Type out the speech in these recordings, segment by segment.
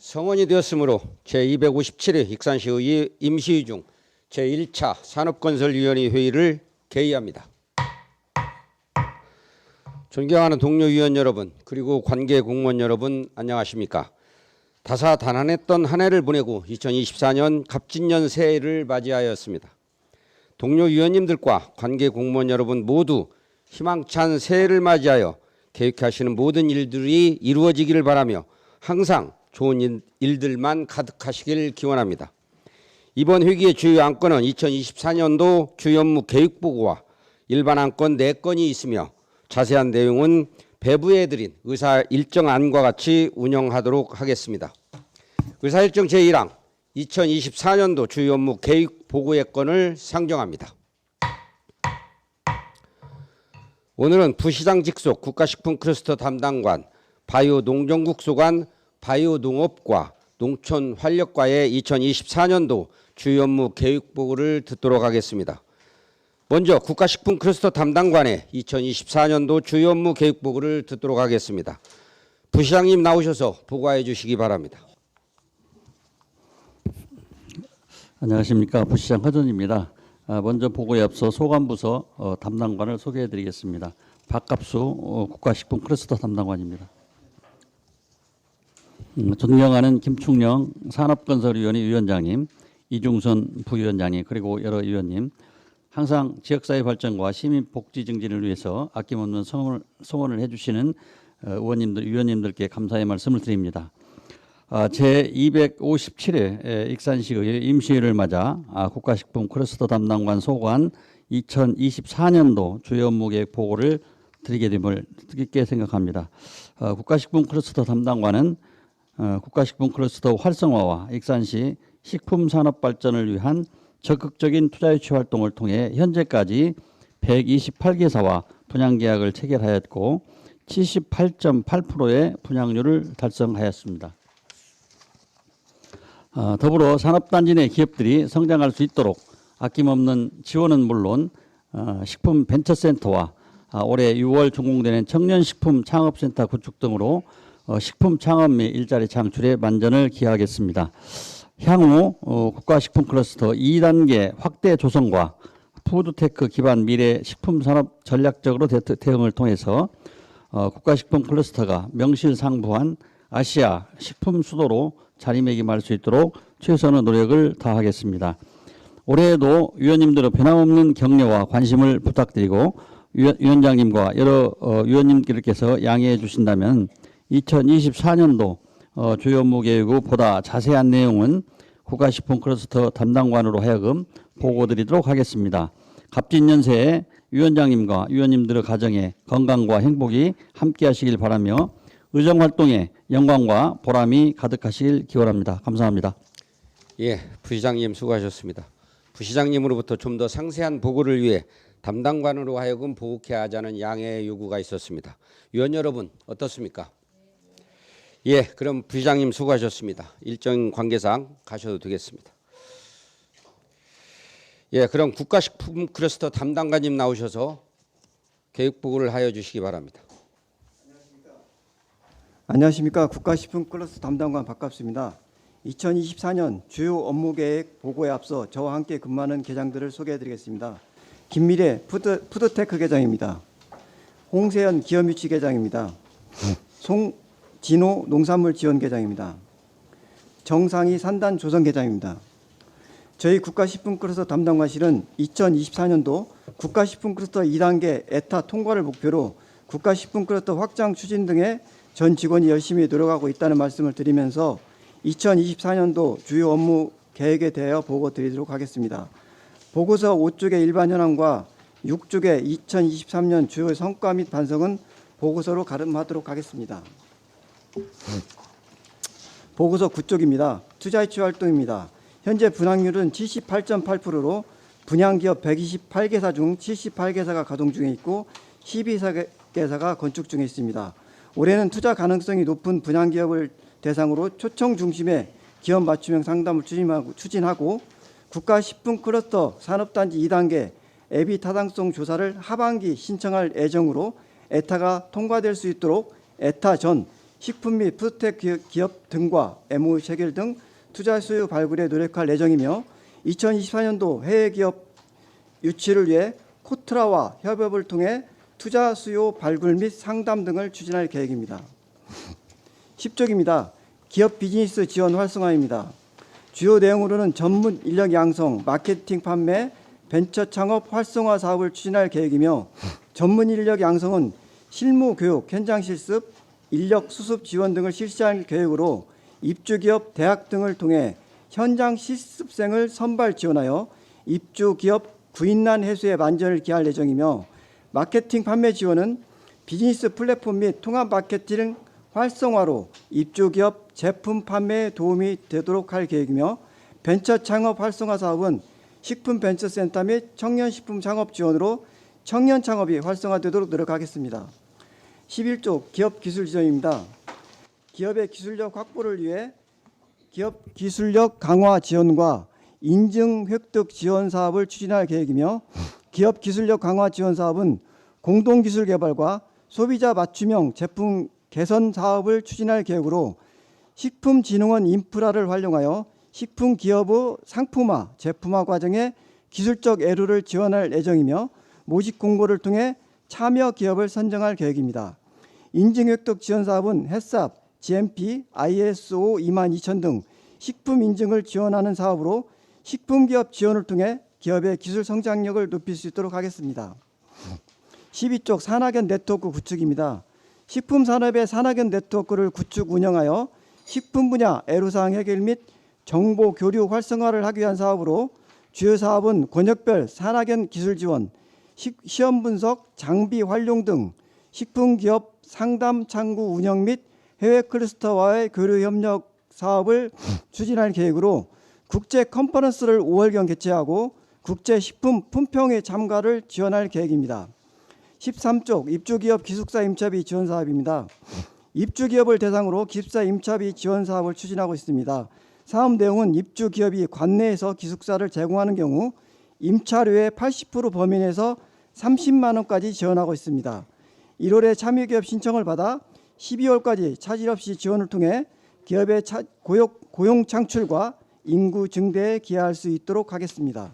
성원이 되었으므로 제257회 익산시의 임시회 중 제1차 산업건설위원회 회의를 개의합니다. 존경하는 동료 위원 여러분, 그리고 관계 공무원 여러분, 안녕하십니까? 다사다난했던 한 해를 보내고 2024년 갑진년 새해를 맞이하였습니다. 동료 위원님들과 관계 공무원 여러분 모두 희망찬 새해를 맞이하여 계획하시는 모든 일들이 이루어지기를 바라며 항상 좋은 일들만 가득하시길 기원합니다. 이번 회기의 주요 안건은 2024년도 주요 업무 계획보고와 일반 안건 4건이 있으며 자세한 내용은 배부해 드린 의사일정안과 같이 운영하도록 하겠습니다. 의사일정 제1항 2024년도 주요 업무 계획보고의 건을 상정합니다. 오늘은 부시장 직속 국가식품 클러스터 담당관, 바이오농정국 소관 바이오농업과 농촌환력과의 2024년도 주요 업무 계획보고를 듣도록 하겠습니다. 먼저 국가식품 클러스터 담당관의 2024년도 주요 업무 계획보고를 듣도록 하겠습니다. 부시장님 나오셔서 보고해 주시기 바랍니다. 안녕하십니까. 부시장 허전입니다. 먼저 보고에 앞서 소관부서 담당관을 소개해 드리겠습니다. 박갑수 국가식품 클러스터 담당관입니다. 존경하는 김충령 산업건설위원회 위원장님, 이중선 부위원장님, 그리고 여러 위원님, 항상 지역사회 발전과 시민 복지 증진을 위해서 아낌없는 성원을 해주시는 의원님들, 위원님들께 감사의 말씀을 드립니다. 제257회 익산시의 임시회를 맞아 국가식품 클러스터 담당관 소관 2024년도 주요 업무 계획 보고를 드리게 됨을 뜻깊게 생각합니다. 국가식품 클러스터 담당관은 국가식품 클러스터 활성화와 익산시 식품산업 발전을 위한 적극적인 투자 유치 활동을 통해 현재까지 128개사와 분양계약을 체결하였고 78.8%의 분양률을 달성하였습니다. 더불어 산업단지 내 기업들이 성장할 수 있도록 아낌없는 지원은 물론 식품 벤처센터와 올해 6월 준공되는 청년식품 창업센터 구축 등으로 식품 창업 및 일자리 창출에 만전을 기하겠습니다. 향후 국가식품 클러스터 2단계 확대 조성과 푸드테크 기반 미래 식품산업 전략적으로 대응을 통해서 국가식품 클러스터가 명실상부한 아시아 식품 수도로 자리매김할 수 있도록 최선의 노력을 다하겠습니다. 올해에도 위원님들의 변함없는 격려와 관심을 부탁드리고 위원장님과 여러 위원님들께서 양해해 주신다면 2024년도 주요 업무 계획 후 보다 자세한 내용은 국가식품 클러스터 담당관으로 하여금 보고드리도록 하겠습니다. 갑진년 새해 위원장님과 위원님들의 가정에 건강과 행복이 함께하시길 바라며 의정활동에 영광과 보람이 가득하시길 기원합니다. 감사합니다. 예, 부시장님 수고하셨습니다. 부시장님으로부터 좀 더 상세한 보고를 위해 담당관으로 하여금 보고해야 하자는 양해의 요구가 있었습니다. 위원 여러분 어떻습니까? 예, 그럼 부시장님 수고하셨습니다. 일정 관계상 가셔도 되겠습니다. 예, 그럼 국가식품 클러스터 담당관님 나오셔서 계획보고를 하여 주시기 바랍니다. 안녕하십니까. 국가식품 클러스터 담당관 박갑수입니다. 2024년 주요 업무 계획 보고에 앞서 저와 함께 근무하는 계장들을 소개해 드리겠습니다. 김미래 푸드테크 계장입니다. 홍세연 기업유치 계장입니다. 송진호 농산물 지원 계장입니다. 정상희 산단 조성 계장입니다. 저희 국가식품 클러스터 담당관실은 2024년도 국가식품 클러스터 2단계 에타 통과를 목표로 국가식품 클러스터 확장 추진 등의 전 직원이 열심히 노력하고 있다는 말씀을 드리면서 2024년도 주요 업무 계획에 대하여 보고 드리도록 하겠습니다. 보고서 5쪽의 일반 현황과 6쪽의 2023년 주요 성과 및 반성은 보고서로 가름하도록 하겠습니다. 보고서 9쪽입니다. 투자유치 활동입니다. 현재 분양률은 78.8%로 분양기업 128개사 중 78개사가 가동 중에 있고 12개사가 건축 중에 있습니다. 올해는 투자 가능성이 높은 분양기업을 대상으로 초청 중심의 기업 맞춤형 상담을 추진하고 국가식품 클러스터 산업단지 2단계 애비 타당성 조사를 하반기 신청할 예정으로 에타가 통과될 수 있도록 에타 전 식품 및 푸드텍 기업 등과 MOU 체결 등 투자 수요 발굴에 노력할 예정이며 2024년도 해외 기업 유치를 위해 코트라와 협업을 통해 투자 수요 발굴 및 상담 등을 추진할 계획입니다. 10쪽입니다. 기업 비즈니스 지원 활성화입니다. 주요 내용으로는 전문 인력 양성, 마케팅 판매, 벤처 창업 활성화 사업을 추진할 계획이며 전문 인력 양성은 실무 교육, 현장 실습, 인력 수습 지원 등을 실시할 계획으로 입주기업, 대학 등을 통해 현장 실습생을 선발 지원하여 입주기업 구인난 해소에 만전을 기할 예정이며 마케팅 판매 지원은 비즈니스 플랫폼 및 통합 마케팅 활성화로 입주기업 제품 판매에 도움이 되도록 할 계획이며 벤처 창업 활성화 사업은 식품벤처센터 및 청년식품 창업 지원으로 청년 창업이 활성화되도록 노력하겠습니다. 11조 기업 기술 지원입니다. 기업의 기술력 확보를 위해 기업 기술력 강화 지원과 인증 획득 지원 사업을 추진할 계획이며 기업 기술력 강화 지원 사업은 공동기술 개발과 소비자 맞춤형 제품 개선 사업을 추진할 계획으로 식품진흥원 인프라를 활용하여 식품 기업의 상품화, 제품화 과정에 기술적 애로를 지원할 예정이며 모집 공고를 통해 참여 기업을 선정할 계획입니다. 인증 획득 지원 사업은 햇삽, GMP, ISO 22000 등 식품 인증을 지원하는 사업으로 식품 기업 지원을 통해 기업의 기술 성장력을 높일 수 있도록 하겠습니다. 12쪽 산학연 네트워크 구축입니다. 식품 산업의 산학연 네트워크를 구축 운영하여 식품 분야 애로사항 해결 및 정보 교류 활성화를 하기 위한 사업으로 주요 사업은 권역별 산학연 기술 지원, 시험 분석, 장비 활용 등 식품 기업 상담 창구 운영 및 해외 클러스터와의 교류 협력 사업을 추진할 계획으로 국제 컨퍼런스를 5월경 개최하고 국제 식품 품평회 참가를 지원할 계획입니다. 13쪽 입주기업 기숙사 임차비 지원 사업입니다. 입주기업을 대상으로 기숙사 임차비 지원 사업을 추진하고 있습니다. 사업 내용은 입주기업이 관내에서 기숙사를 제공하는 경우 임차료의 80% 범위 내에서 30만 원까지 지원하고 있습니다. 1월에 참여기업 신청을 받아 12월까지 차질 없이 지원을 통해 기업의 고용 창출과 인구 증대에 기여할 수 있도록 하겠습니다.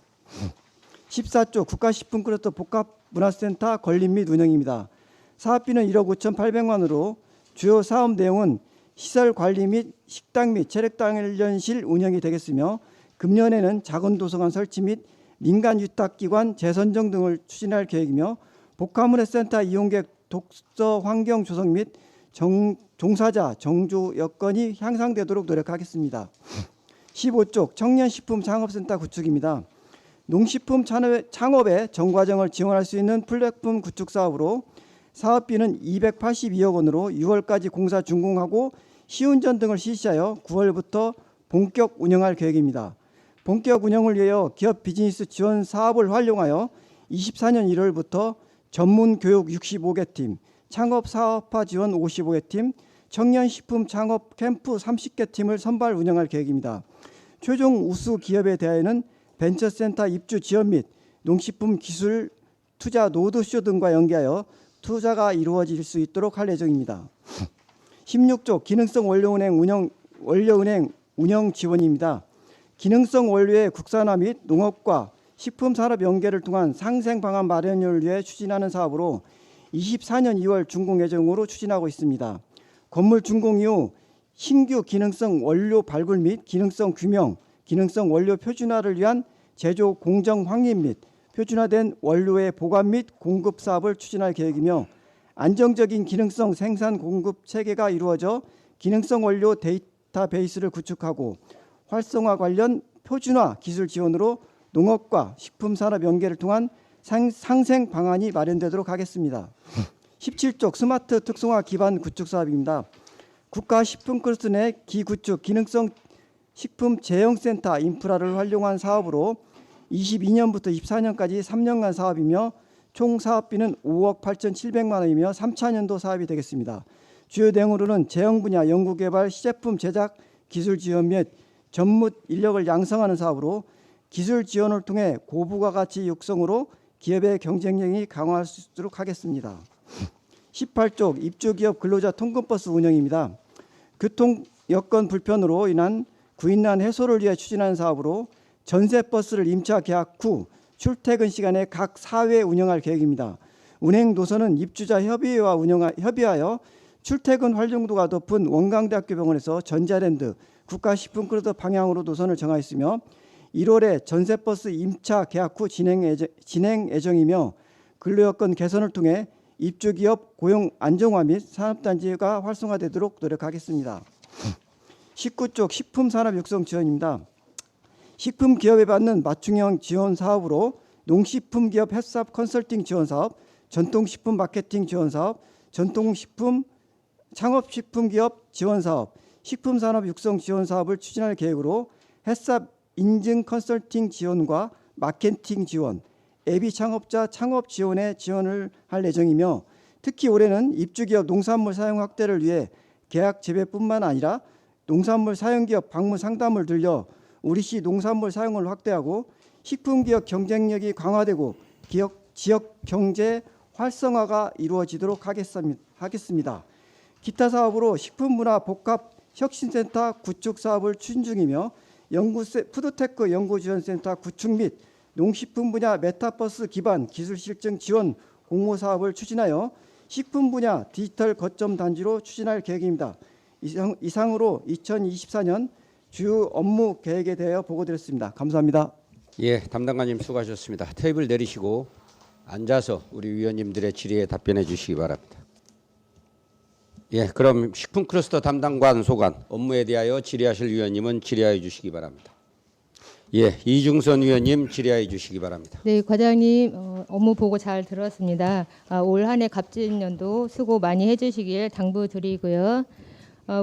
14조 국가식품클러스터 복합문화센터 건립 및 운영입니다. 사업비는 1억 5,800만원으로 주요 사업 내용은 시설 관리 및 식당 및 체력단련실 운영이 되겠으며 금년에는 작은 도서관 설치 및 민간 위탁기관 재선정 등을 추진할 계획이며 복합문화센터 이용객 독서 환경 조성 및 종사자 정주 여건이 향상되도록 노력하겠습니다. 15쪽 청년식품 창업센터 구축입니다. 농식품 창업의 전 과정을 지원할 수 있는 플랫폼 구축 사업으로 사업비는 282억 원으로 6월까지 공사 준공하고 시운전 등을 실시하여 9월부터 본격 운영할 계획입니다. 본격 운영을 위하여 기업 비즈니스 지원 사업을 활용하여 24년 1월부터 전문 교육 65개 팀, 창업 사업화 지원 55개 팀, 청년식품 창업 캠프 30개 팀을 선발 운영할 계획입니다. 최종 우수 기업에 대하여는 벤처센터 입주 지원 및 농식품 기술 투자 노드쇼 등과 연계하여 투자가 이루어질 수 있도록 할 예정입니다. 16조 기능성 원료은행 운영 지원입니다. 기능성 원료의 국산화 및 농업과 식품산업 연계를 통한 상생 방안 마련을 위해 추진하는 사업으로 24년 2월 준공 예정으로 추진하고 있습니다. 건물 준공 이후 신규 기능성 원료 발굴 및 기능성 규명, 기능성 원료 표준화를 위한 제조 공정 확립 및 표준화된 원료의 보관 및 공급 사업을 추진할 계획이며 안정적인 기능성 생산 공급 체계가 이루어져 기능성 원료 데이터베이스를 구축하고 활성화 관련 표준화 기술 지원으로 농업과 식품산업 연계를 통한 상생 방안이 마련되도록 하겠습니다. 17쪽 스마트 특성화 기반 구축 사업입니다. 국가식품클러스터 내 기구축 기능성 식품 제형센터 인프라를 활용한 사업으로 22년부터 24년까지 3년간 사업이며 총 사업비는 5억 8,700만 원이며 3차년도 사업이 되겠습니다. 주요 내용으로는 제형 분야 연구개발, 시제품 제작, 기술 지원 및 전문 인력을 양성하는 사업으로 기술 지원을 통해 고부가가치 육성으로 기업의 경쟁력이 강화할 수 있도록 하겠습니다. 18쪽 입주기업 근로자 통근버스 운영입니다. 교통 여건 불편으로 인한 구인난 해소를 위해 추진하는 사업으로 전세버스를 임차 계약 후 출퇴근 시간에 각 4회 운영할 계획입니다. 운행 노선은 입주자 협의회와 협의하여 출퇴근 활용도가 높은 원광대학교 병원에서 전자랜드 국가식품크루즈 방향으로 노선을 정하였으며 1월에 전세버스 임차 계약 후 진행 예정이며 근로여건 개선을 통해 입주기업 고용 안정화 및 산업단지가 활성화되도록 노력하겠습니다. 19쪽 식품산업 육성 지원입니다. 식품기업에 받는 맞춤형 지원 사업으로 농식품기업 햇삽 컨설팅 지원 사업, 전통식품 마케팅 지원 사업, 전통식품 창업식품기업 지원 사업, 식품산업 육성 지원 사업을 추진할 계획으로 햇삽 인증 컨설팅 지원과 마케팅 지원, 애비 창업자 창업 지원에 지원을 할 예정이며 특히 올해는 입주기업 농산물 사용 확대를 위해 계약 재배뿐만 아니라 농산물 사용기업 방문 상담을 들려 우리시 농산물 사용을 확대하고 식품기업 경쟁력이 강화되고 지역 경제 활성화가 이루어지도록 하겠습니다. 기타 사업으로 식품문화 복합 혁신센터 구축 사업을 추진 중이며 푸드테크 연구지원센터 구축 및 농식품 분야 메타버스 기반 기술 실증 지원 공모 사업을 추진하여 식품 분야 디지털 거점 단지로 추진할 계획입니다. 이상으로 2024년 주요 업무 계획에 대하여 보고드렸습니다. 감사합니다. 예, 담당관님 수고하셨습니다. 테이블 내리시고 앉아서 우리 위원님들의 질의에 답변해 주시기 바랍니다. 예, 그럼 식품클러스터 담당관 소관 업무에 대하여 질의하실 위원님은 질의하여 주시기 바랍니다. 예, 이중선 위원님 질의하여 주시기 바랍니다. 네, 과장님 업무 보고 잘 들었습니다. 올 한 해 갑진년도 수고 많이 해주시길 당부드리고요.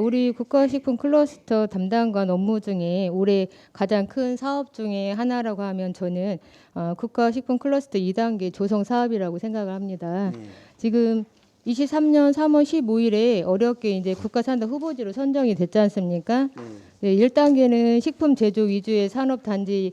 우리 국가식품 클러스터 담당관 업무 중에 올해 가장 큰 사업 중에 하나라고 하면 저는 국가식품 클러스터 2단계 조성 사업이라고 생각을 합니다. 지금 23년 3월 15일에 어렵게 이제 국가산업 후보지로 선정이 됐지 않습니까? 네, 1단계는 식품 제조 위주의 산업단지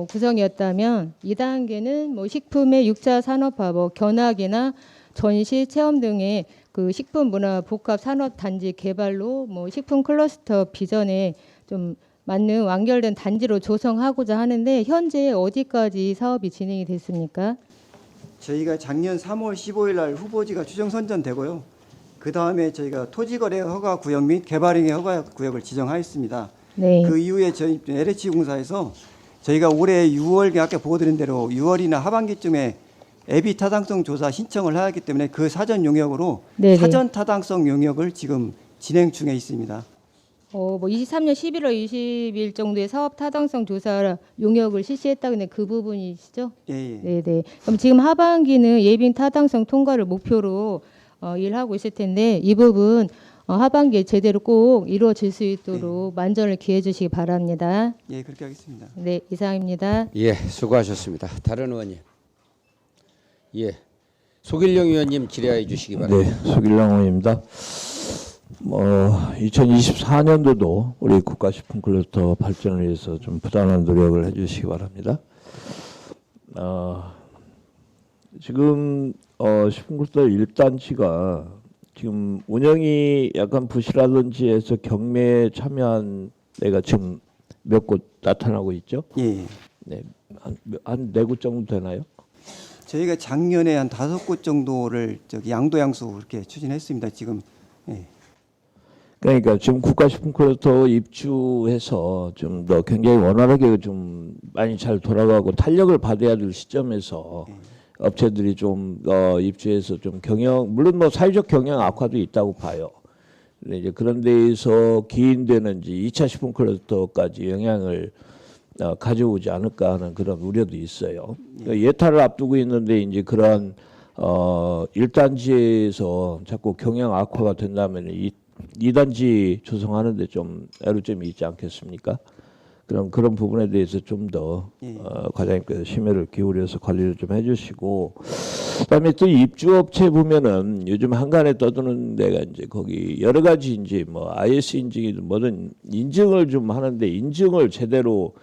구성이었다면 2단계는 식품의 6차 산업화, 견학이나 전시, 체험 등의 그 식품 문화 복합 산업단지 개발로 식품 클러스터 비전에 좀 맞는 완결된 단지로 조성하고자 하는데 현재 어디까지 사업이 진행이 됐습니까? 저희가 작년 3월 15일 날 후보지가 추정 선정되고요. 그 다음에 저희가 토지거래 허가 구역 및 개발행위 허가 구역을 지정하였습니다. 네. 그 이후에 저희 LH 공사에서 저희가 올해 6월 아까 보고드린 대로 6월이나 하반기쯤에 애비 타당성 조사 신청을 하였기 때문에 그 사전 용역으로 네네. 사전 타당성 용역을 지금 진행 중에 있습니다. 23년 11월 20일 정도에 사업 타당성 조사 용역을 실시했다는데 그 부분이시죠? 예. 네네. 그럼 지금 하반기는 예빈 타당성 통과를 목표로 일하고 있을 텐데 이 부분 하반기에 제대로 꼭 이루어질 수 있도록 만전을 기해 주시기 바랍니다. 예, 그렇게 하겠습니다. 네, 이상입니다. 예, 수고하셨습니다. 다른 의원님. 예, 소길령 의원님 질의하여 주시기 바랍니다. 네, 소길령 의원입니다. 2024년도도 우리 국가식품클러스터 발전을 위해서 좀 부단한 노력을 해주시기 바랍니다. 지금 식품클러스터 1단지가 지금 운영이 약간 부실하든지 해서 경매에 참여한 데가 지금 몇 곳 나타나고 있죠? 예. 네, 한 4곳 정도 되나요? 저희가 작년에 한 5곳 정도를 양도양수 이렇게 추진했습니다. 지금. 예. 그러니까 지금 국가식품클러스터 입주해서 좀 더 굉장히 원활하게 좀 많이 잘 돌아가고 탄력을 받아야 될 시점에서 업체들이 좀 입주해서 좀 경영, 물론 사회적 경영 악화도 있다고 봐요. 근데 이제 그런 데에서 기인되는 이제 2차 식품클러스터까지 영향을 가져오지 않을까 하는 그런 우려도 있어요. 그러니까 예탈을 앞두고 있는데 이제 그러한 1단지에서 자꾸 경영 악화가 된다면 2단지 조성하는데 좀 애로점이 있지 않겠습니까? 그럼 그런 부분에 대해서 좀 더 과장님께서 심혈을 기울여서 관리를 좀 해주시고, 그다음에 또 입주업체 보면은 요즘 한간에 떠드는 데가 이제 거기 여러 가지 이제 IS 인증이든 뭐든 인증을 좀 하는데 인증을 제대로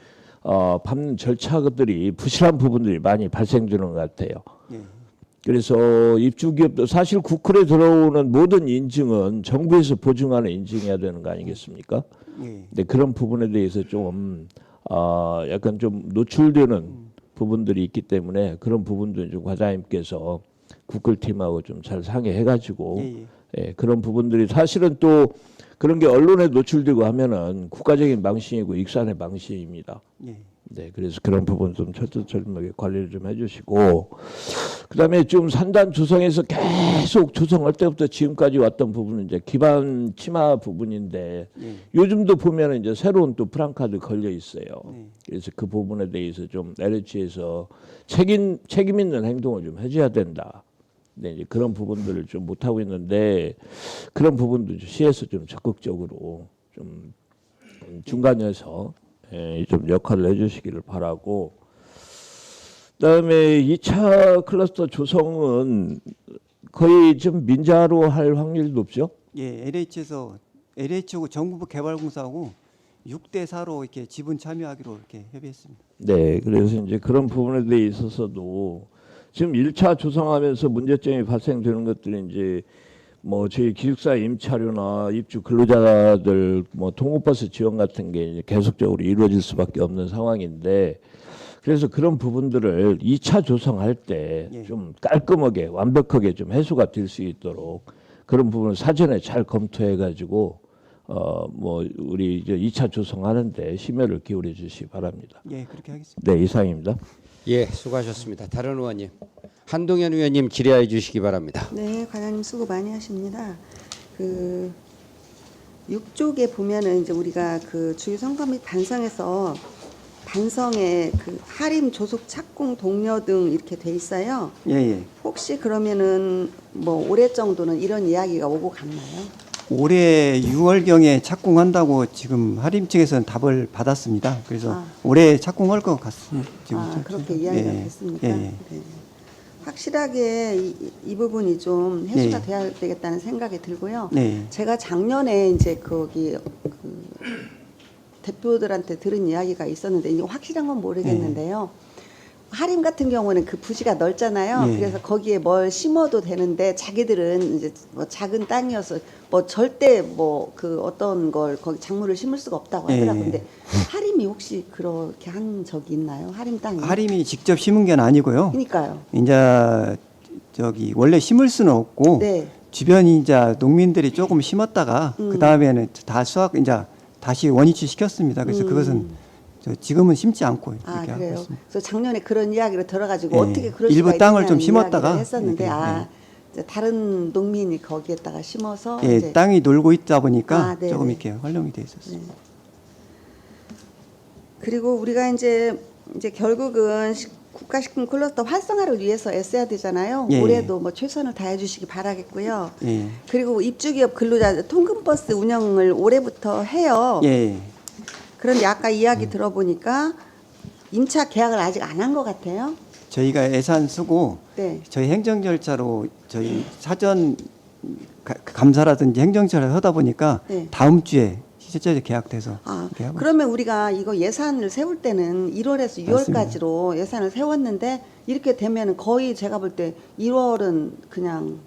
밟는 절차들이 부실한 부분들이 많이 발생되는 것 같아요. 예. 그래서 입주 기업도 사실 국클에 들어오는 모든 인증은 정부에서 보증하는 인증해야 되는 거 아니겠습니까? 예. 근데 그런 부분에 대해서 좀 약간 좀 노출되는 부분들이 있기 때문에 그런 부분도 좀 과장님께서 국클팀하고 좀 잘 상의해가지고 예, 예, 그런 부분들이 사실은 또 그런 게 언론에 노출되고 하면은 국가적인 망신이고 익산의 망신입니다. 예. 네, 그래서 그런 부분 좀 철저하게 관리를 좀 해주시고, 그다음에 좀 산단 조성에서 계속 조성할 때부터 지금까지 왔던 부분은 이제 기반 침하 부분인데 예. 요즘도 보면은 이제 새로운 또 프랑카드 걸려 있어요. 네. 그래서 그 부분에 대해서 좀 LH에서 책임 있는 행동을 좀 해줘야 된다. 네, 이제 그런 부분들을 좀 못 하고 있는데 그런 부분도 시에서 좀 적극적으로 좀 중간에서 예, 좀 역할을 해주시기를 바라고. 그다음에 2차 클러스터 조성은 거의 좀 민자로 할 확률이 높죠. 예, LH하고 정부부 개발공사하고 6대 4로 이렇게 지분 참여하기로 이렇게 협의했습니다. 네, 그래서 이제 그런 부분에 대해 있어서도 지금 1차 조성하면서 문제점이 발생되는 것들이 이제 뭐 저희 기숙사 임차료나 입주 근로자들 뭐 통학버스 지원 같은 게 이제 계속적으로 이루어질 수밖에 없는 상황인데 그래서 그런 부분들을 2차 조성할 때 예. 좀 깔끔하게 완벽하게 좀 해소가 될 수 있도록 그런 부분을 사전에 잘 검토해 가지고 뭐 우리 이제 2차 조성하는데 심혈을 기울여 주시기 바랍니다. 예, 그렇게 하겠습니다. 네, 이상입니다. 예, 수고하셨습니다. 다른 의원님, 한동현 의원님 질의해 주시기 바랍니다. 네, 과장님 수고 많이 하십니다. 그 6쪽에 보면은 이제 우리가 그 주요 선거 및 반성에서 반성에 그 하림 조속 착공 독려 등 이렇게 돼 있어요. 예, 예. 혹시 그러면은 뭐 올해 정도는 이런 이야기가 오고 갔나요? 올해 6월경에 착공한다고 지금 하림 측에서는 답을 받았습니다. 그래서 아. 올해 착공할 것 같습니다. 지금 그렇게 이야기가 예, 됐습니까? 예, 예. 네. 확실하게 이 부분이 좀 해소가 예. 돼야 되겠다는 생각이 들고요. 네. 제가 작년에 이제 거기 그 대표들한테 들은 이야기가 있었는데 이게 확실한 건 모르겠는데요. 하림 같은 경우는 그 부지가 넓잖아요. 예. 그래서 거기에 뭘 심어도 되는데 자기들은 이제 뭐 작은 땅이어서 뭐 절대 뭐 그 어떤 걸 거기 작물을 심을 수가 없다고 하더라고요. 예. 근데 하림이 혹시 그렇게 한 적이 있나요? 하림 땅이? 하림이 직접 심은 게 아니고요. 그러니까요. 이제 저기 원래 심을 수는 없고 네. 주변 이제 농민들이 조금 심었다가 그 다음에는 다 수확 이제 다시 원위치 시켰습니다. 그래서 그것은 지금은 심지 않고 이렇게 하고 그래요. 있습니다. 그래서 작년에 그런 이야기를 들어가지고 예. 어떻게 그럴 일부 수가 땅을 좀 있느냐는 심었다가 이야기를 했었는데 이렇게, 이제 다른 농민이 거기에다가 심어서 예, 이제 땅이 놀고 있다 보니까 네네. 조금 이렇게 활용이 돼 있었어요. 네. 그리고 우리가 이제 결국은 국가식품 클러스터 활성화를 위해서 애써야 되잖아요. 예. 올해도 뭐 최선을 다해 주시기 바라겠고요. 예. 그리고 입주기업 근로자 통근버스 운영을 올해부터 해요. 예. 그런데 아까 이야기 들어보니까 임차 계약을 아직 안 한 것 같아요. 저희가 예산 쓰고 네. 저희 행정 절차로 저희 사전 감사라든지 행정 절차를 하다 보니까 네. 다음 주에 실제로 계약돼서 이렇게 하고 그러면 우리가 이거 예산을 세울 때는 1월에서 6월까지로 예산을 세웠는데 이렇게 되면 거의 제가 볼 때 1월은 그냥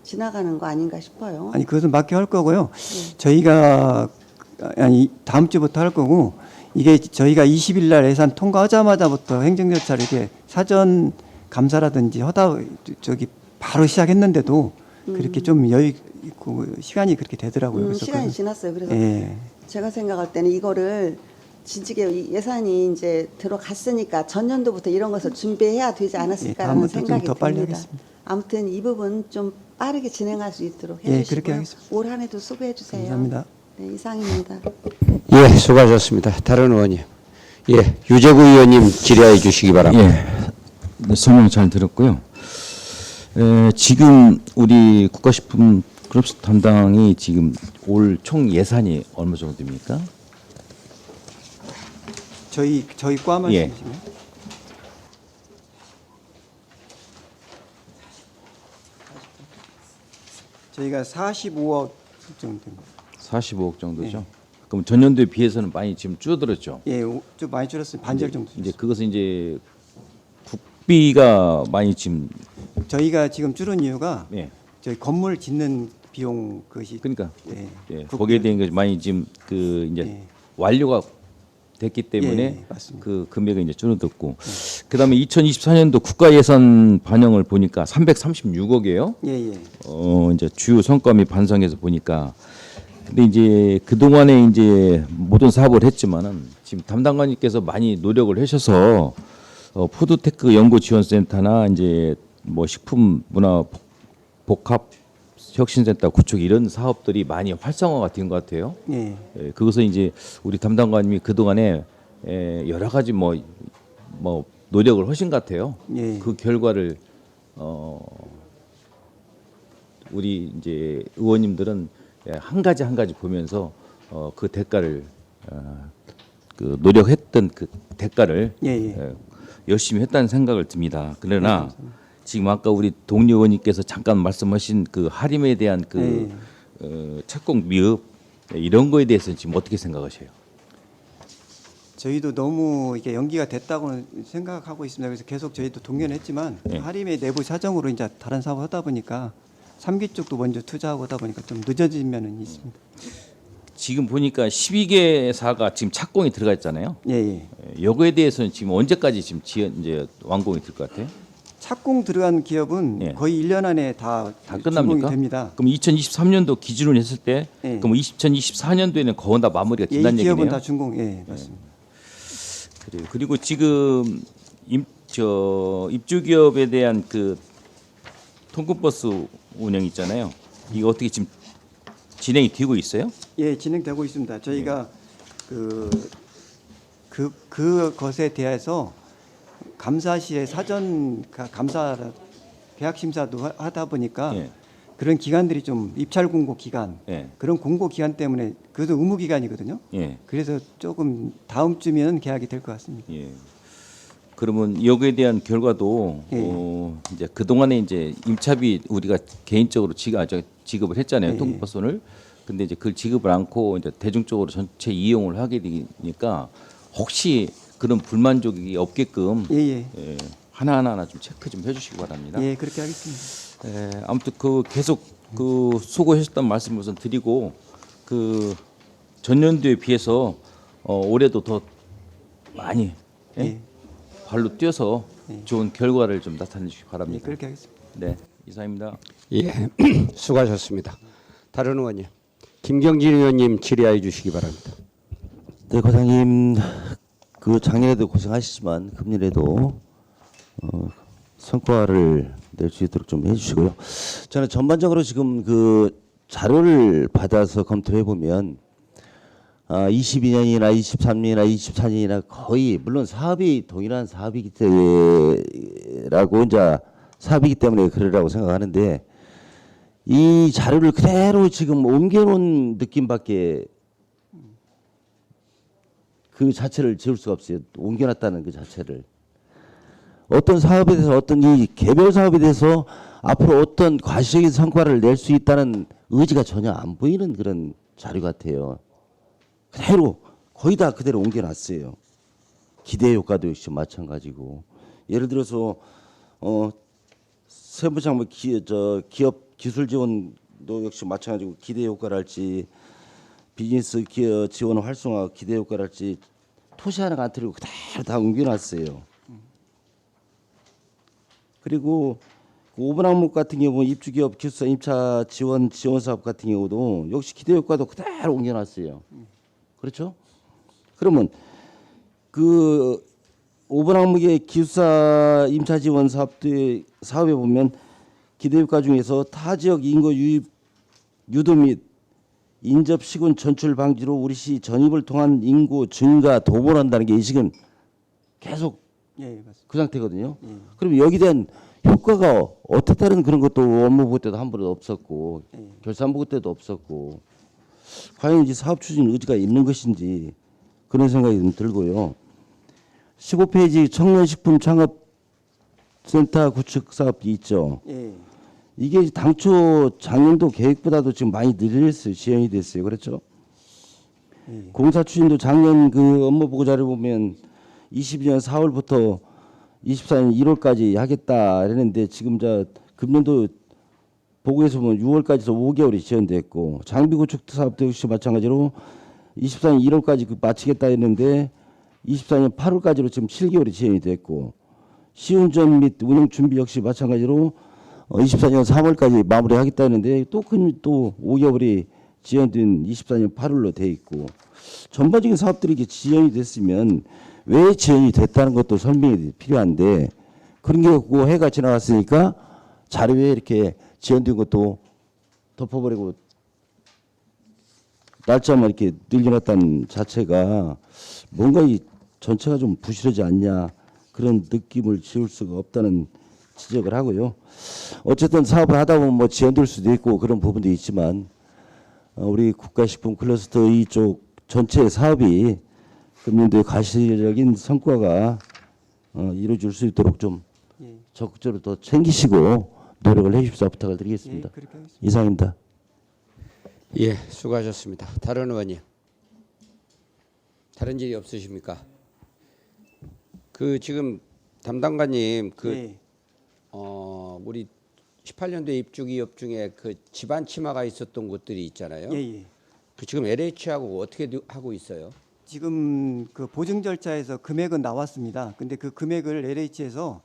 지나가는 거 아닌가 싶어요. 아니 그것은 맞게 할 거고요. 저희가 아니 다음 주부터 할 거고 이게 저희가 20일 날 예산 통과하자마자부터 행정 절차를 이렇게 사전 감사라든지 하다 저기 바로 시작했는데도 그렇게 좀 여유 있고 시간이 그렇게 되더라고요. 그래서 시간이 그건- 지났어요. 그래서 예. 제가 생각할 때는 이거를 진지하게 예산이 이제 들어갔으니까 전년도부터 이런 것을 준비해야 되지 않았을까라는 다음부터 좀 생각이 더 빨리 듭니다. 하겠습니다. 아무튼 이 부분 좀 빠르게 진행할 수 있도록 예, 해주시고요. 그렇게 하겠습니다. 올 한 해도 수고해 주세요. 감사합니다. 네, 이상입니다. 예, 수고하셨습니다. 다른 의원님, 예, 유재구 의원님 질의해 주시기 바랍니다. 예, 설명 잘 들었고요. 지금 우리 국가식품 클러스터 담당이 지금 올 총 예산이 얼마 정도 됩니까? 저희 과 예. 말씀이시면 저희가 45억 정도 됩니다. 45억 정도죠. 그럼 전년도에 비해서는 많이 지금 줄어들었죠. 예, 좀 많이 줄었어요. 반절 정도. 이제 그것은 이제 국비가 많이 지금 저희가 지금 줄은 이유가 예. 저희 건물 짓는 비용 그것이 그러니까 예. 예, 거기에 대한 게 많이 지금 그 이제 예. 완료가 됐기 때문에 예, 맞습니다. 그 금액이 이제 줄어들고 그다음에 2024년도 국가 예산 반영을 보니까 336억이에요. 예, 예. 이제 주요 성과 및 반성에서 보니까 근데 이제 그동안에 이제 모든 사업을 했지만은 지금 담당관님께서 많이 노력을 하셔서 푸드테크 연구지원센터나 이제 뭐 식품 문화 복합 혁신센터 구축 이런 사업들이 많이 활성화가 된 것 같아요. 예. 예, 그것은 이제 우리 담당관님이 그동안에 여러 가지 뭐 노력을 하신 것 같아요. 예. 그 결과를 우리 이제 의원님들은 한 가지 보면서 그 대가를 그 노력했던 그 대가를 예, 예. 열심히 했다는 생각을 듭니다. 그러나 지금 아까 우리 동료 의원님께서 잠깐 말씀하신 그 할인에 대한 그 착공 미흡 이런 거에 대해서 지금 어떻게 생각하세요? 저희도 너무 이게 연기가 됐다고 생각하고 있습니다. 그래서 계속 저희도 동의했지만 네. 하림의 내부 사정으로 이제 다른 사업 하다 보니까 3기 쪽도 먼저 투자하고 하다 보니까 좀 늦어진 면은 있습니다. 지금 보니까 12개사가 지금 착공이 들어가 있잖아요. 예, 예. 요거에 대해서는 지금 언제까지 지금 이제 완공이 될 것 같아요? 착공 들어간 기업은 예. 거의 1년 안에 다 끝납니까? 준공이 됩니다. 그럼 2023년도 기준으로 했을 때 예. 그럼 2024년도에는 거의 다 마무리가 예, 이 된다는 기업은 얘기네요. 다 준공. 예, 맞습니다. 그래요. 그리고 지금 입주 기업에 대한 그 통근버스 운영 있잖아요. 이거 어떻게 지금 진행이 되고 있어요? 예, 진행되고 있습니다. 저희가 그것에 대해서 감사실에 사전 감사 계약 심사도 하다 보니까 예. 그런 기간들이 좀 입찰 공고 기간 예. 그런 공고 기간 때문에 그래도 의무 기간이거든요. 예. 그래서 조금 다음 주면 계약이 될 것 같습니다. 예. 그러면 여기에 대한 결과도 예. 이제그 동안에 이제 임차비 우리가 개인적으로 지급을 했잖아요. 예. 통근버스를. 근데 이제 그걸 지급을 않고 이제 대중적으로 전체 이용을 하게 되니까 혹시 그런 불만족이 없게끔 예, 예. 하나하나 좀 체크 좀 해주시기 바랍니다. 예, 그렇게 하겠습니다. 아무튼 그 계속 그 수고하셨던 말씀을 우선 드리고 그 전년도에 비해서 올해도 더 많이 예. 발로 뛰어서 좋은 결과를 좀 나타내 주시기 예, 바랍니다. 그렇게 하겠습니다. 네, 이상입니다. 예, 수고하셨습니다. 다른 의원님, 김경진 의원님 질의해 주시기 바랍니다. 네, 과장님, 그 작년에도 고생하시지만 금년에도 성과를 낼 수 있도록 좀 해주시고요. 저는 전반적으로 지금 그 자료를 받아서 검토해 보면 22년이나 23년이나 24년이나 거의 물론 사업이 동일한 사업이기 때문에 그러라고 생각하는데 이 자료를 그대로 지금 옮겨놓은 느낌밖에 그 자체를 지울 수가 없어요. 옮겨놨다는 그 자체를. 어떤 사업에 대해서 어떤 이 개별 사업에 대해서 앞으로 어떤 과시적인 성과를 낼 수 있다는 의지가 전혀 안 보이는 그런 자료 같아요. 그대로 거의 다 그대로 옮겨놨어요. 기대 효과도 역시 마찬가지고. 예를 들어서 세부장 기업 기술 지원도 역시 마찬가지고 기대 효과랄지 비즈니스 기업 지원 활성화 기대 효과랄지 토시 하나가 안 틀리고 그대로 다 옮겨놨어요. 그리고 그 5번 항목 같은 경우 입주기업 기술사 임차 지원 사업 같은 경우도 역시 기대 효과도 그대로 옮겨놨어요. 그렇죠? 그러면 그 5번 항목의 기술사 임차 지원 사업에 보면 기대 효과 중에서 타 지역 인구 유도 및 인접 시군 전출 방지로 우리 시 전입을 통한 인구 증가 도모한다는 게 이 지금 계속 예, 맞습니다. 그 상태거든요. 그럼 여기에 대한 효과가 어떻다는 그런 것도 업무 보고 때도 한 번도 없었고 결산 보고 때도 없었고 과연 이제 사업 추진 의지가 있는 것인지 그런 생각이 좀 들고요. 15페이지 청년식품 창업센터 구축 사업이 있죠. 예, 이게 당초 작년도 계획보다도 지금 많이 늘렸어요. 지연이 됐어요. 그렇죠? 공사 추진도 작년 그 업무 보고 자료 보면 22년 4월부터 24년 1월까지 하겠다 했는데 지금 저 금년도 보고에서 보면 6월까지서 5개월이 지연됐고 장비 구축 사업도 역시 마찬가지로 24년 1월까지 마치겠다 했는데 24년 8월까지로 지금 7개월이 지연이 됐고 시운전 및 운영 준비 역시 마찬가지로 24년 3월까지 마무리하겠다 했는데 또 5개월이 지연된 24년 8월로 돼 있고 전반적인 사업들이 이렇게 지연이 됐으면 왜 지연이 됐다는 것도 설명이 필요한데 그런 게 없고 해가 지나갔으니까 자료에 이렇게 지연된 것도 덮어버리고 날짜만 이렇게 늘려놨다는 자체가 뭔가 이 전체가 좀 부실하지 않냐 그런 느낌을 지울 수가 없다는 지적을 하고요. 어쨌든 사업을 하다 보면 뭐 지연될 수도 있고 그런 부분도 있지만 우리 국가식품 클러스터 이쪽 전체 사업이 금년도에 가시적인 성과가 이루어질 수 있도록 좀 적극적으로 더 챙기시고 노력을 해주십사 부탁을 드리겠습니다. 그렇게 하겠습니다. 이상입니다. 예, 수고하셨습니다. 다른 의원님, 다른 질의 없으십니까? 그 지금 담당관님 예. 우리 18년도 입주 기업 중에 그 집안 치마가 있었던 곳들이 있잖아요. 예. 그 지금 LH하고 어떻게 하고 있어요? 지금 그 보증 절차에서 금액은 나왔습니다. 근데 그 금액을 LH에서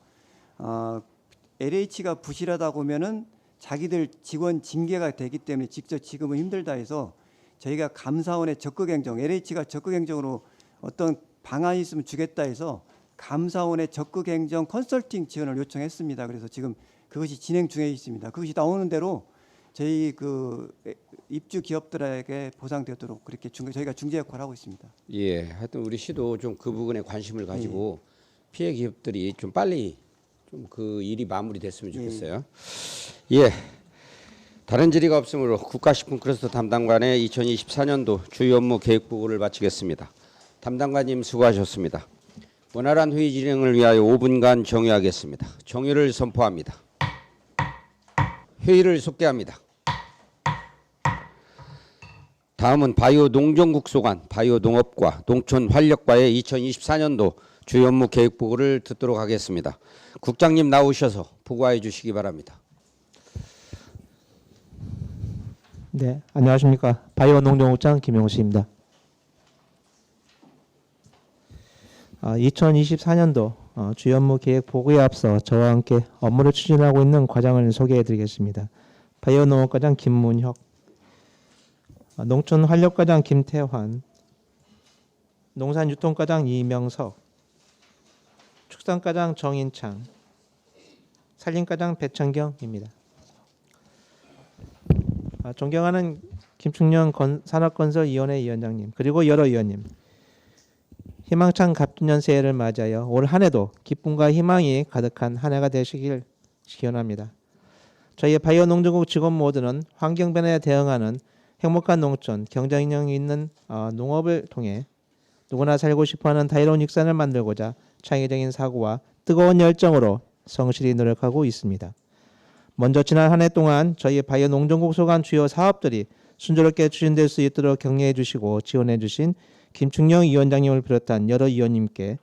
LH가 부실하다 보면은 자기들 직원 징계가 되기 때문에 직접 지금은 힘들다 해서 저희가 감사원에 적극 행정, LH가 적극 행정으로 어떤 방안이 있으면 주겠다 해서 감사원에 적극 행정 컨설팅 지원을 요청했습니다. 그래서 지금 그것이 진행 중에 있습니다. 그것이 나오는 대로 저희 그 입주 기업들에게 보상되도록 그렇게 저희가 중재 역할을 하고 있습니다. 예, 하여튼 우리 시도 좀 그 부분에 관심을 가지고 피해 기업들이 좀 빨리 좀 그 일이 마무리됐으면 좋겠어요. 예. 다른 질의가 없으므로 국가식품 클러스터 담당관의 2024년도 주요 업무 계획 보고를 마치겠습니다. 담당관님 수고하셨습니다. 원활한 회의 진행을 위하여 5분간 정회하겠습니다. 정회를 선포합니다. 회의를 속개합니다. 다음은 바이오 농정국 소관 바이오 농업과 농촌 활력과의 2024년도 주요 업무 계획 보고를 듣도록 하겠습니다. 국장님 나오셔서 보고해 주시기 바랍니다. 네, 안녕하십니까. 바이오 농정국장 김용식입니다. 2024년도 주요 업무 계획 보고에 앞서 저와 함께 업무를 추진하고 있는 과장을 소개해 드리겠습니다. 바이오 농업과장 김문혁, 농촌 활력과장 김태환, 농산유통과장 이명석, 축산과장 정인창, 산림과장 배천경입니다. 존경하는 김충년 산업건설위원회 위원장님 그리고 여러 위원님, 희망찬 갑진년 새해를 맞이하여 올 한 해도 기쁨과 희망이 가득한 한 해가 되시길 기원합니다. 저희 바이오 농정국 직원 모두는 환경 변화에 대응하는 행복한 농촌, 경쟁력 있는 농업을 통해 누구나 살고 싶어하는 다이로운 육산을 만들고자 창의적인 사고와 뜨거운 열정으로 성실히 노력하고 있습니다. 먼저 지난 한 해 동안 저희 바이오 농정국 소관 주요 사업들이 순조롭게 추진될 수 있도록 격려해 주시고 지원해 주신 김충영 위원장님을 비롯한 여러 위원님께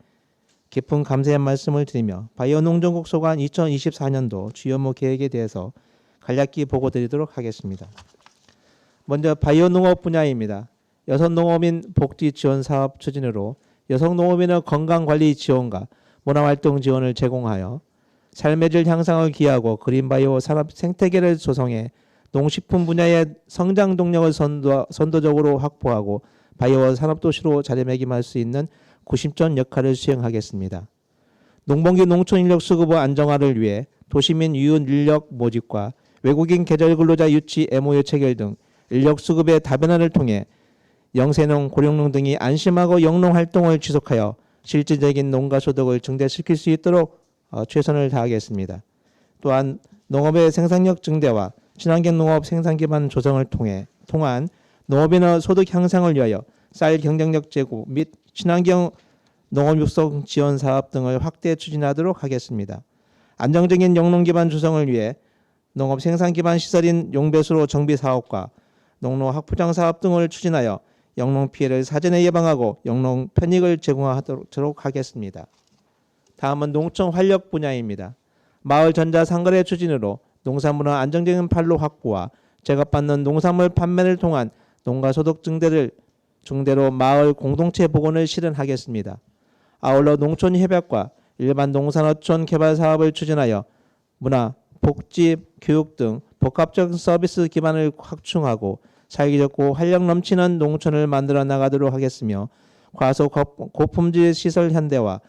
깊은 감사의 말씀을 드리며 바이오 농정국 소관 2024년도 주요 업무 계획에 대해서 간략히 보고 드리도록 하겠습니다. 먼저 바이오 농업 분야입니다. 여성 농업인 복지 지원 사업 추진으로 여성 농업인의 건강 관리 지원과 문화활동 지원을 제공하여 삶의 질 향상을 기하고 그린바이오 산업 생태계를 조성해 농식품 분야의 성장 동력을 선도적으로 확보하고 바이오 산업도시로 자리매김할 수 있는 구심점 역할을 수행하겠습니다. 농번기 농촌 인력 수급의 안정화를 위해 도시민 유연 인력 모집과 외국인 계절 근로자 유치 MOU 체결 등 인력 수급의 다변화를 통해 영세농, 고령농 등이 안심하고 영농 활동을 지속하여 실질적인 농가 소득을 증대시킬 수 있도록 최선을 다하겠습니다. 또한 농업의 생산력 증대와 친환경 농업 생산 기반 조성을 통한 농업인의 소득 향상을 위하여 쌀 경쟁력 제고 및 친환경 농업 육성 지원 사업 등을 확대 추진하도록 하겠습니다. 안정적인 영농 기반 조성을 위해 농업 생산 기반 시설인 용배수로 정비 사업과 농로 학포장 사업 등을 추진하여 영농 피해를 사전에 예방하고 영농 편익을 제공하도록 하겠습니다. 다음은 농촌 활력 분야입니다. 마을 전자 상거래 추진으로 농산물의 안정적인 판로 확보와 제값받는 농산물 판매를 통한 농가 소득 중대로 마을 공동체 복원을 실현하겠습니다. 아울러 농촌 협약과 일반 농산어촌 개발 사업을 추진하여 문화, 복지, 교육 등 복합적 서비스 기반을 확충하고 살기 좋고 활력 넘치는 농촌을 만들어 나가도록 하겠으며 과소 고품질 시설 현대화,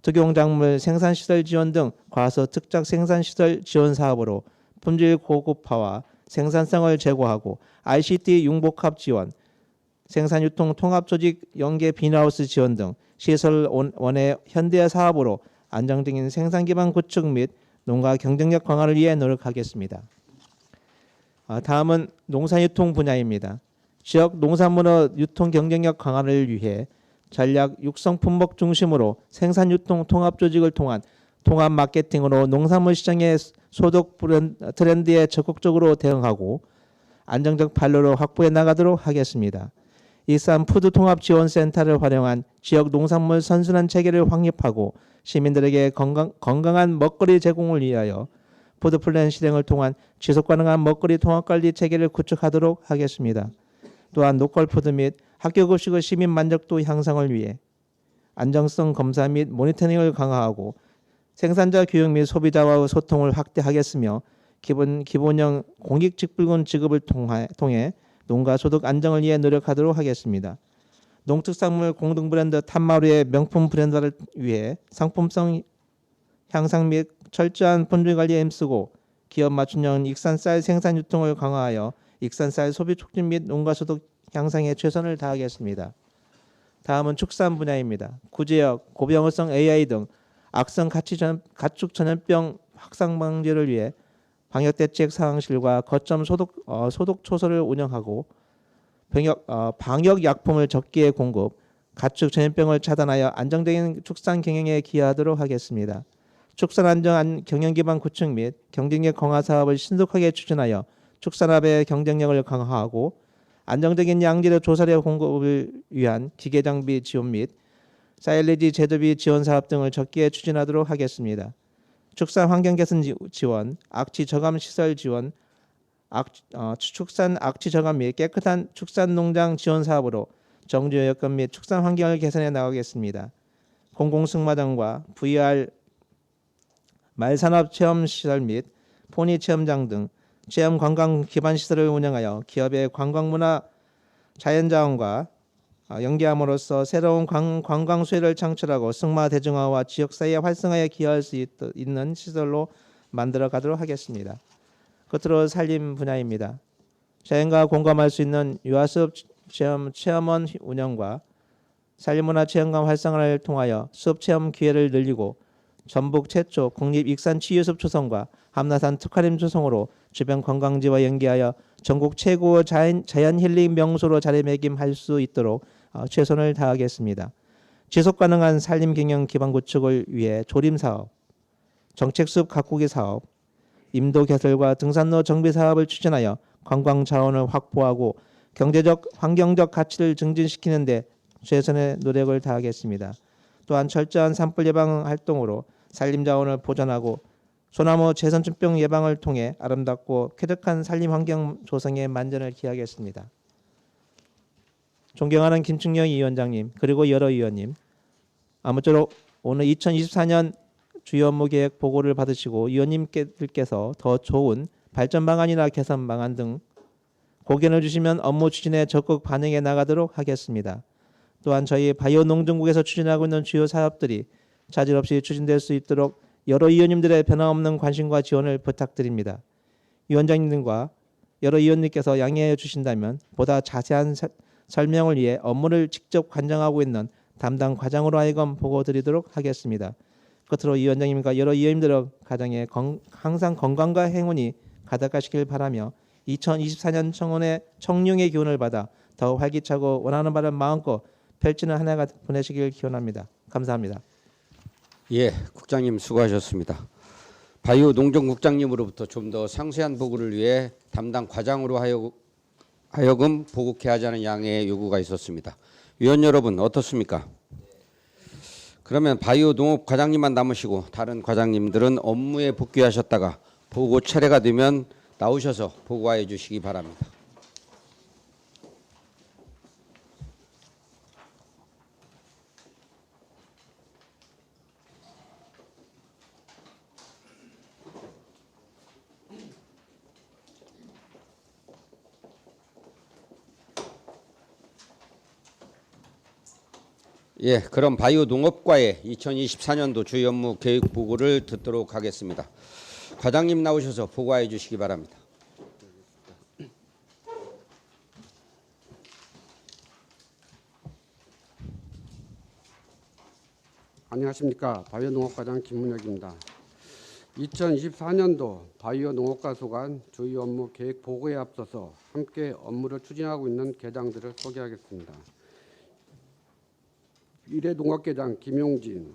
특용작물 생산시설 지원 등 과소 특작 생산시설 지원 사업으로 품질 고급화와 생산성을 제고하고 ICT 융복합 지원, 생산유통 통합조직 연계 빈하우스 지원 등 시설 원의 현대화 사업으로 안정적인 생산 기반 구축 및 농가 경쟁력 강화를 위해 노력하겠습니다. 다음은 농산유통 분야입니다. 지역 농산물의 유통 경쟁력 강화를 위해 전략 육성 품목 중심으로 생산유통 통합조직을 통한 통합 마케팅으로 농산물 시장의 소득 트렌드에 적극적으로 대응하고 안정적 판로를 확보해 나가도록 하겠습니다. 일산 푸드통합지원센터를 활용한 지역 농산물 선순환 체계를 확립하고 시민들에게 건강한 먹거리 제공을 위하여 푸드플랜 실행을 통한 지속가능한 먹거리 통합관리 체계를 구축하도록 하겠습니다. 또한 로컬푸드 및 학교급식의 시민 만족도 향상을 위해 안정성 검사 및 모니터링을 강화하고 생산자 교육 및 소비자와의 소통을 확대하겠으며 기본형 공익직불금 지급을 통해 농가 소득 안정을 위해 노력하도록 하겠습니다. 농특산물 공동 브랜드 탐마루의 명품 브랜드화를 위해 상품성 향상 및 철저한 품질 관리에 힘쓰고 기업 맞춤형 익산쌀 생산 유통을 강화하여 익산쌀 소비 촉진 및 농가 소득 향상에 최선을 다하겠습니다. 다음은 축산 분야입니다. 구제역, 고병어성 AI 등 악성 가축 전염병 확산 방지를 위해 방역대책 상황실과 거점 소독 초소를 운영하고 방역 약품을 적기에 공급, 가축 전염병을 차단하여 안정적인 축산 경영에 기여하도록 하겠습니다. 축산 안정 경영 기반 구축 및 경쟁력 강화 사업을 신속하게 추진하여 축산업의 경쟁력을 강화하고 안정적인 양질의 조사료 공급을 위한 기계 장비 지원 및 사일리지 제조비 지원 사업 등을 적기에 추진하도록 하겠습니다. 축산 환경 개선 지원, 악취 저감 시설 지원, 축산 악취 저감 및 깨끗한 축산 농장 지원 사업으로 정주 여건 및 축산 환경을 개선해 나가겠습니다. 공공승마당과 VR 말산업 체험 시설 및 포니 체험장 등 체험 관광 기반 시설을 운영하여 기업의 관광 문화 자연자원과 연계함으로써 새로운 관광 수혜를 창출하고 승마 대중화와 지역사회 활성화에 기여할 수 있는 시설로 만들어 가도록 하겠습니다. 끝으로 산림 분야입니다. 자연과 공감할 수 있는 유아수업 체험원 운영과 산림문화 체험관 활성화를 통하여 수업 체험 기회를 늘리고 전북 최초 국립익산치유숲 조성과 함나산 특화림 조성으로 주변 관광지와 연계하여 전국 최고 자연 힐링 명소로 자리매김할 수 있도록 최선을 다하겠습니다. 지속가능한 산림 경영 기반 구축을 위해 조림 사업, 정책숲 가꾸기 사업, 임도 개설과 등산로 정비 사업을 추진하여 관광 자원을 확보하고 경제적, 환경적 가치를 증진시키는 데 최선의 노력을 다하겠습니다. 또한 철저한 산불 예방 활동으로 산림 자원을 보존하고 소나무 재선충병 예방을 통해 아름답고 쾌적한 산림 환경 조성에 만전을 기하겠습니다. 존경하는 김충영 위원장님 그리고 여러 위원님, 아무쪼록 오늘 2024년 주요 업무 계획 보고를 받으시고 위원님들께서 더 좋은 발전 방안이나 개선 방안 등 고견을 주시면 업무 추진에 적극 반영해 나가도록 하겠습니다. 또한 저희 바이오 농정국에서 추진하고 있는 주요 사업들이 차질 없이 추진될 수 있도록 여러 위원님들의 변함없는 관심과 지원을 부탁드립니다. 위원장님과 여러 위원님께서 양해해 주신다면 보다 자세한 설명을 위해 업무를 직접 관장하고 있는 담당 과장으로 하여금 보고 드리도록 하겠습니다. 끝으로 위원장님과 여러 위원님들의 가정에 항상 건강과 행운이 가득하시길 바라며 2024년 청원의 청룡의 기운을 받아 더 활기차고 원하는 바를 마음껏 펼치는 한 해가 보내시길 기원합니다. 감사합니다. 예, 국장님 수고하셨습니다. 바이오 농정국장님으로부터 좀 더 상세한 보고를 위해 담당 과장으로 하여금 보고케 하자는 양해의 요구가 있었습니다. 위원 여러분 어떻습니까? 그러면 바이오 농업 과장님만 남으시고 다른 과장님들은 업무에 복귀하셨다가 보고 차례가 되면 나오셔서 보고해 주시기 바랍니다. 예, 그럼 바이오 농업과의 2024년도 주요 업무 계획 보고를 듣도록 하겠습니다. 과장님 나오셔서 보고해 주시기 바랍니다. 안녕하십니까. 바이오 농업과장 김문혁입니다. 2024년도 바이오 농업과 소관 주요 업무 계획 보고에 앞서서 함께 업무를 추진하고 있는 계장들을 소개하겠습니다. 미래 농업계장 김용진,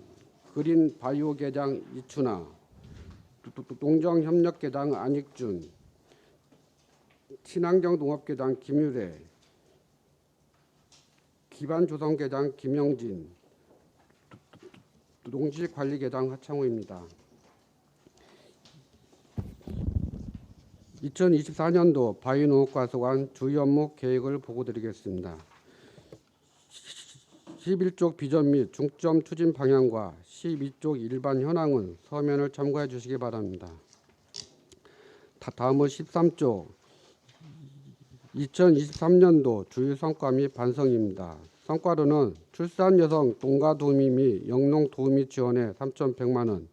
그린 바이오 계장 이춘아, 농정협력계장 안익준, 친환경 농업계장 김유래, 기반조성계장 김영진, 농지관리계장 하창호입니다. 2024년도 바이오 농업과 소관 주요 업무 계획을 보고드리겠습니다. 11쪽 비전 및 중점 추진 방향과 12쪽 일반 현황은 서면을 참고해 주시기 바랍니다. 다음은 13쪽 2023년도 주요 성과 및 반성입니다. 성과로는 출산 여성 농가 도우미 및 영농 도우미 지원에 3,100만 원,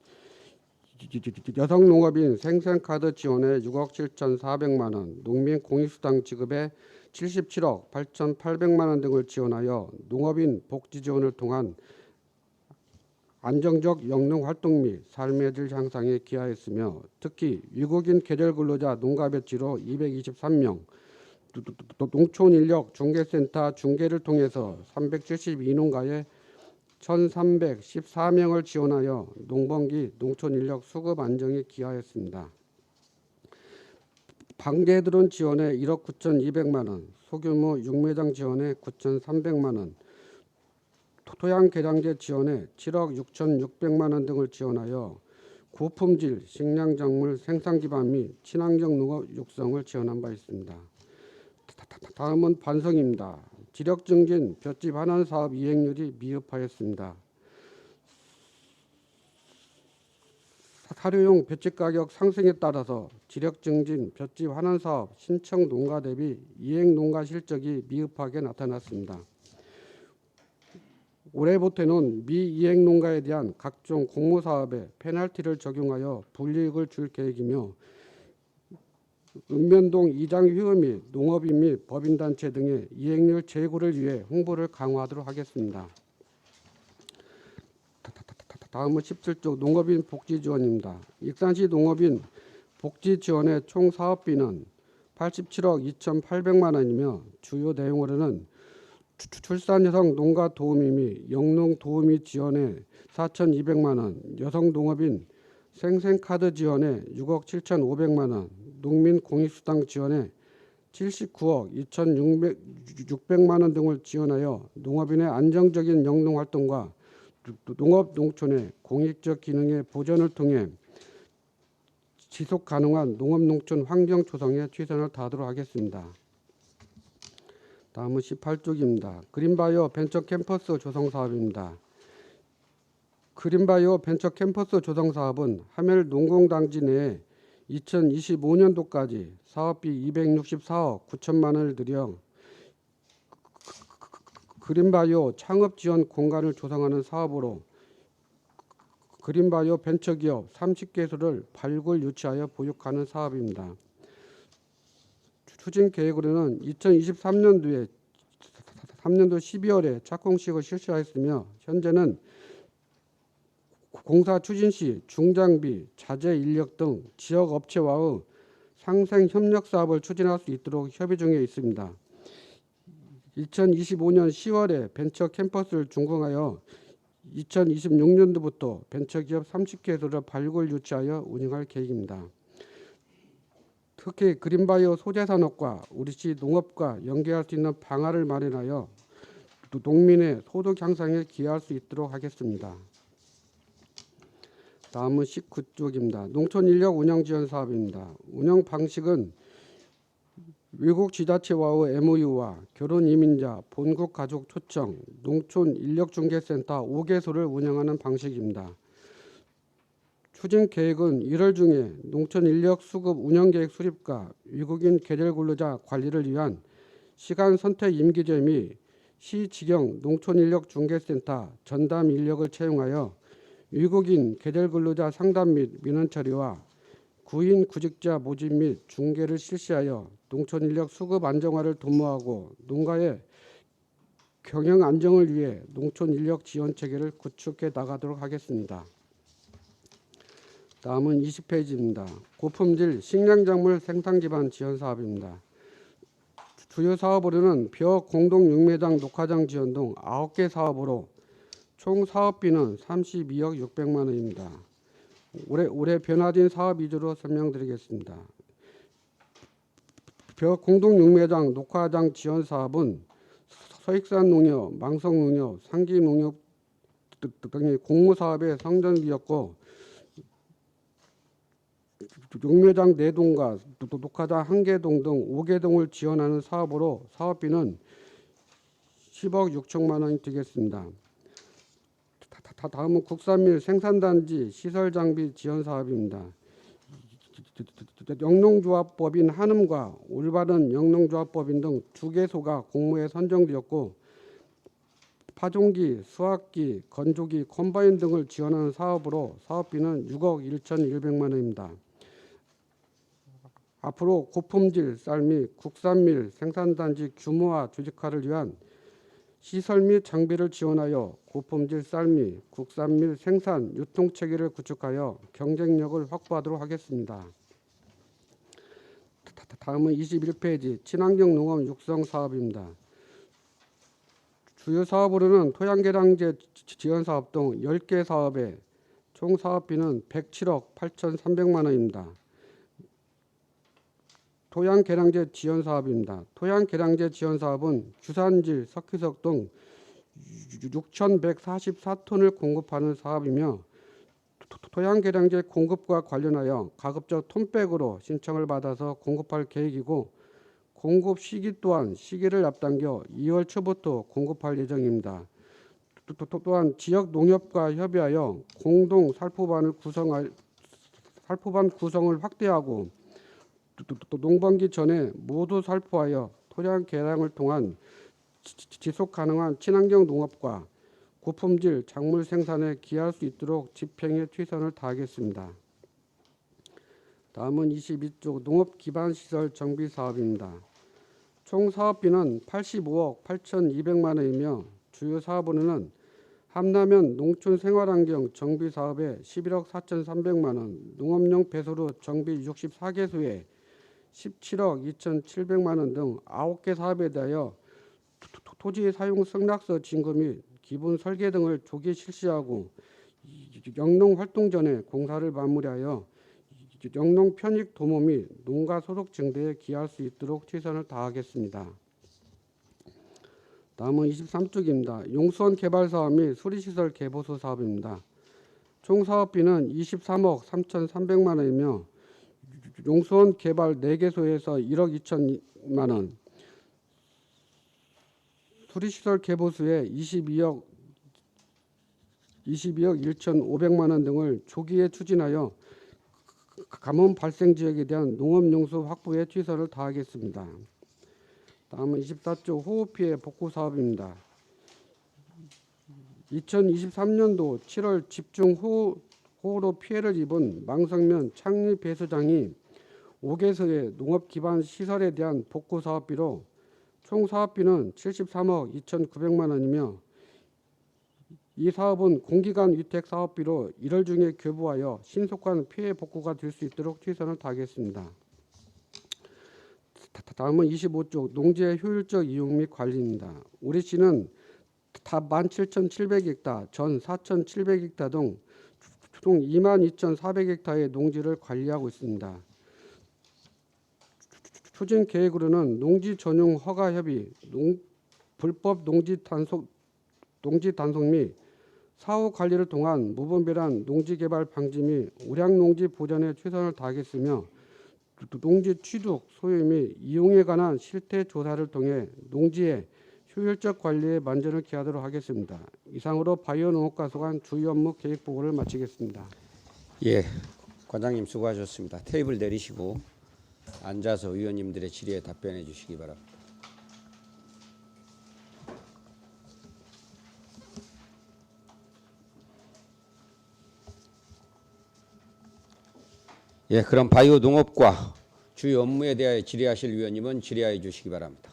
여성 농업인 생생카드 지원에 6억 7,400만 원, 농민 공익수당 지급에 77억 8,800만 원 등을 지원하여 농업인 복지 지원을 통한 안정적 영농 활동 및 삶의 질 향상에 기하했으며 특히 외국인 계절 근로자 농가 배치로 223명, 농촌인력 중개센터 중개를 통해서 372농가에 1,314명을 지원하여 농번기 농촌인력 수급 안정에 기하했습니다. 방제 드론 지원에 1억 9,200만 원, 소규모 육매장 지원에 9,300만 원, 토양 개량제 지원에 7억 6,600만 원 등을 지원하여 고품질 식량작물 생산 기반 및 친환경 농업 육성을 지원한 바 있습니다. 다음은 반성입니다. 지력 증진 볏짚 환원 사업 이행률이 미흡하였습니다. 사료용 볏짚 가격 상승에 따라서 지력 증진 볏짚 환원 사업 신청 농가 대비 이행 농가 실적이 미흡하게 나타났습니다. 올해부터는 미이행 농가에 대한 각종 공모 사업에 페널티를 적용하여 불이익을 줄 계획이며 읍면동 이장 휴업 및 농업인 및 법인단체 등의 이행률 제고를 위해 홍보를 강화하도록 하겠습니다. 다음은 17쪽 농업인 복지 지원입니다. 익산시 농업인 복지 지원의 총 사업비는 87억 2,800만 원이며 주요 내용으로는 출산 여성 농가 도우미 및 영농 도우미 지원에 4,200만 원, 여성 농업인 생생카드 지원에 6억 7,500만 원, 농민 공익수당 지원에 79억 2,600만 원 등을 지원하여 농업인의 안정적인 영농 활동과 농업 농촌의 공익적 기능의 보전을 통해 지속 가능한 농업 농촌 환경 조성에 최선을 다하도록 하겠습니다. 다음은 18쪽입니다. 그린바이오 벤처 캠퍼스 조성 사업입니다. 그린바이오 벤처 캠퍼스 조성 사업은 하멜 농공단지 내에 2025년도까지 사업비 264억 9천만 원을 들여 그린바이오 창업 지원 공간을 조성하는 사업으로 그린바이오 벤처기업 30개소를 발굴 유치하여 보육하는 사업입니다. 추진 계획으로는 2023년도에 3년도 12월에 착공식을 실시하였으며 현재는 공사 추진 시 중장비, 자재 인력 등 지역 업체와의 상생 협력 사업을 추진할 수 있도록 협의 중에 있습니다. 2025년 10월에 벤처 캠퍼스를 준공하여 2026년도부터 벤처기업 30개소를 발굴 유치하여 운영할 계획입니다. 특히 그린바이오 소재 산업과 우리시 농업과 연계할 수 있는 방안을 마련하여 농민의 소득 향상에 기여할 수 있도록 하겠습니다. 다음은 19쪽입니다. 농촌 인력 운영 지원 사업입니다. 운영 방식은 외국 지자체와의 MOU와 결혼 이민자, 본국 가족 초청, 농촌 인력 중개센터 5개소를 운영하는 방식입니다. 추진 계획은 1월 중에 농촌 인력 수급 운영 계획 수립과 외국인 계절 근로자 관리를 위한 시간 선택 임기제 및 시지경 농촌 인력 중개센터 전담 인력을 채용하여 외국인 계절 근로자 상담 및 민원 처리와 구인 구직자 모집 및 중개를 실시하여 농촌 인력 수급 안정화를 도모하고 농가의 경영 안정을 위해 농촌 인력 지원 체계를 구축해 나가도록 하겠습니다. 다음은 20페이지입니다. 고품질 식량작물 생산 기반 지원 사업입니다. 주요 사업으로는 벼 공동 육매장 녹화장 지원 등 9개 사업으로 총 사업비는 32억 600만 원입니다. 올해 변화된 사업 위주로 설명드리겠습니다. 벼 공동 육매장 녹화장 지원 사업은 서익산 농협, 망성 농협, 상기 농협 등의 공모 사업의 성전이었고 육매장 4동과 녹화장 1개 동 등 5개 동을 지원하는 사업으로 사업비는 10억 6천만 원이 되겠습니다. 다음은 국산밀 생산단지 시설 장비 지원 사업입니다. 영농조합법인 한음과 올바른 영농조합법인 등 2개소가 공모에 선정되었고 파종기, 수확기, 건조기, 컴바인 등을 지원하는 사업으로 사업비는 6억 1,100만 원입니다. 앞으로 고품질 쌀 및 국산밀 생산단지 규모화 조직화를 위한 시설 및 장비를 지원하여 고품질 쌀 및 국산밀 생산 유통 체계를 구축하여 경쟁력을 확보하도록 하겠습니다. 다음은 21페이지 친환경 농업 육성 사업입니다. 주요 사업으로는 토양개량제 지원 사업 등 10개 사업에 총 사업비는 107억 8,300만 원입니다. 토양개량제 지원 사업입니다. 토양개량제 지원 사업은 규산질, 석회석 등 6,144톤을 공급하는 사업이며 토양개량제 공급과 관련하여 가급적 톤백으로 신청을 받아서 공급할 계획이고 공급 시기 또한 시기를 앞당겨 2월 초부터 공급할 예정입니다. 또한 지역 농협과 협의하여 공동 살포반 구성을 확대하고 농번기 전에 모두 살포하여 토양 개량을 통한 지속 가능한 친환경 농업과 고품질 작물 생산에 기여할 수 있도록 집행에 최선을 다하겠습니다. 다음은 22쪽 농업 기반 시설 정비 사업입니다. 총 사업비는 85억 8,200만 원이며 주요 사업으로는 함라면 농촌 생활환경 정비 사업에 11억 4,300만 원, 농업용 배수로 정비 64개소에 17억 2,700만 원 등 9개 사업에 대하여 토지 사용 승낙서 진구 및 기본 설계 등을 조기 실시하고 영농 활동 전에 공사를 마무리하여 영농 편익 도모 및 농가 소득 증대에 기여할 수 있도록 최선을 다하겠습니다. 다음은 23쪽입니다. 용수원 개발 사업 및 수리시설 개보수 사업입니다. 총 사업비는 23억 3,300만 원이며 용수원 개발 4개소에서 1억 2천만 원, 수리시설 개보수에 22억 1,500만 원 등을 조기에 추진하여 가뭄 발생 지역에 대한 농업용수 확보에 최선을 다하겠습니다. 다음은 24쪽 호우피해 복구 사업입니다. 2023년도 7월 집중호우로 피해를 입은 망성면 창리 배수장이 5개소의 농업 기반 시설에 대한 복구 사업비로 총 사업비는 73억 2,900만 원이며 이 사업은 공기관 위택 사업비로 1월 중에 교부하여 신속한 피해 복구가 될 수 있도록 최선을 다하겠습니다. 다음은 25쪽 농지의 효율적 이용 및 관리입니다. 우리 시는 답 17,700헥타, 전 4,700헥타 등 총 22,400헥타의 농지를 관리하고 있습니다. 추진 계획으로는 농지 전용 허가 협의, 불법 농지 단속 및 사후 관리를 통한 무분별한 농지 개발 방지 및 우량 농지 보전에 최선을 다하겠으며 농지 취득, 소유 및 이용에 관한 실태 조사를 통해 농지의 효율적 관리에 만전을 기하도록 하겠습니다. 이상으로 바이오 농업과 소관 주요 업무 계획 보고를 마치겠습니다. 예, 관장님 수고하셨습니다. 테이블 내리시고 앉아서 위원님들의 질의에 답변해 주시기 바랍니다. 예, 그럼 바이오 농업과 주요 업무에 대하여 질의하실 위원님은 질의하여 주시기 바랍니다.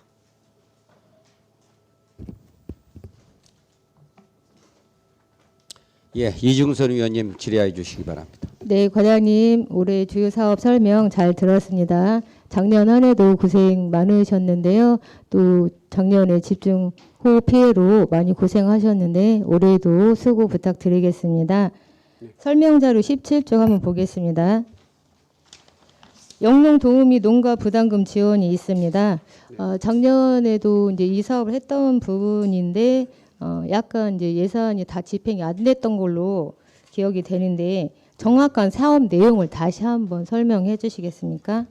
예, 이중선 위원님 질의하여 주시기 바랍니다. 네, 과장님 올해 주요 사업 설명 잘 들었습니다. 작년 한 해도 고생 많으셨는데요. 또 작년에 집중호우 피해로 많이 고생하셨는데 올해도 수고 부탁드리겠습니다. 설명자료 17쪽 한번 보겠습니다. 영농 도우미 농가 부담금 지원이 있습니다. 작년에도 이제 이 사업을 했던 부분인데 약간 이제 예산이 다 집행이 안 됐던 걸로 기억이 되는데 정확한 사업 내용을 다시 한번 설명해 주시겠습니까?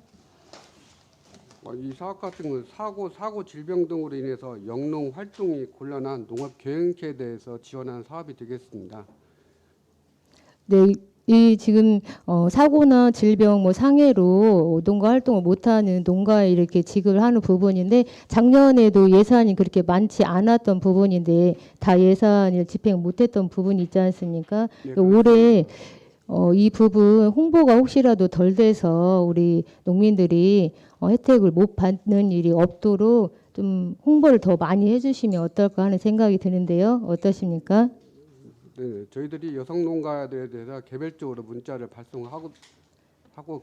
이 사업 같은 건 사고 질병 등으로 인해서 영농 활동이 곤란한 농업 경영체에 대해서 지원하는 사업이 되겠습니다. 네, 이 지금 사고나 질병 뭐 상해로 농가 활동을 못하는 농가에 이렇게 지급을 하는 부분인데 작년에도 예산이 그렇게 많지 않았던 부분인데 다 예산을 집행 못했던 부분이 있지 않습니까? 네, 올해 이 부분 홍보가 혹시라도 덜 돼서 우리 농민들이 혜택을 못 받는 일이 없도록 좀 홍보를 더 많이 해주시면 어떨까 하는 생각이 드는데요. 어떠십니까? 네, 저희들이 여성 농가에 대해서 개별적으로 문자를 발송하고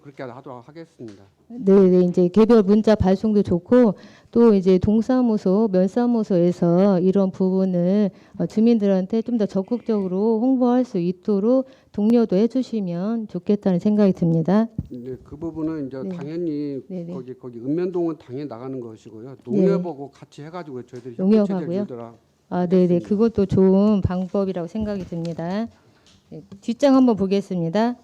그렇게 하도록 하겠습니다. 네, 이제 개별 문자 발송도 좋고 또 이제 동사무소, 면사무소에서 이런 부분을 주민들한테 좀 더 적극적으로 홍보할 수 있도록 독려도 해주시면 좋겠다는 생각이 듭니다. 네, 그 부분은 이제 네. 당연히 네네. 거기 읍면동은 당연히 나가는 것이고요. 농협하고 같이 해가지고 저희들이 농협하고요? 협조체제를 네네, 그것도 좋은 방법이라고 생각이 듭니다. 네, 뒷장 한번 보겠습니다.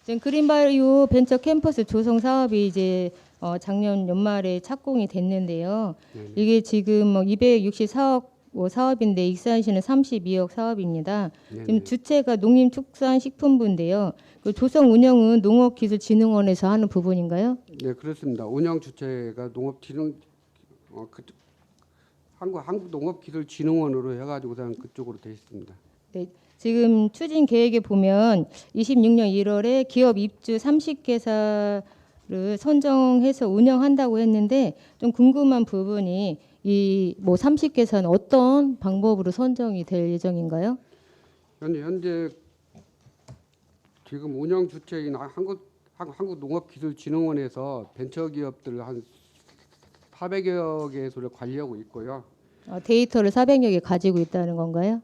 지금 그린바이오 벤처 캠퍼스 조성 사업이 이제 작년 연말에 착공이 됐는데요. 네네. 이게 지금 264억 사업인데 익산시는 32억 사업입니다. 지금 네네. 주체가 농림축산식품부인데요. 그 조성 운영은 농업기술진흥원에서 하는 부분인가요? 네, 그렇습니다. 운영 주체가 농업진흥 한국농업기술진흥원으로 해가지고서는 그쪽으로 돼 있습니다. 네, 지금 추진 계획에 보면 26년 1월에 기업 입주 30개사를 선정해서 운영한다고 했는데 좀 궁금한 부분이 이 뭐 30개사는 어떤 방법으로 선정이 될 예정인가요? 현재 지금 운영 주체인 한국농업기술진흥원에서 벤처기업들 한 400여 개소를 관리하고 있고요. 데이터를 400여 개 가지고 있다는 건가요?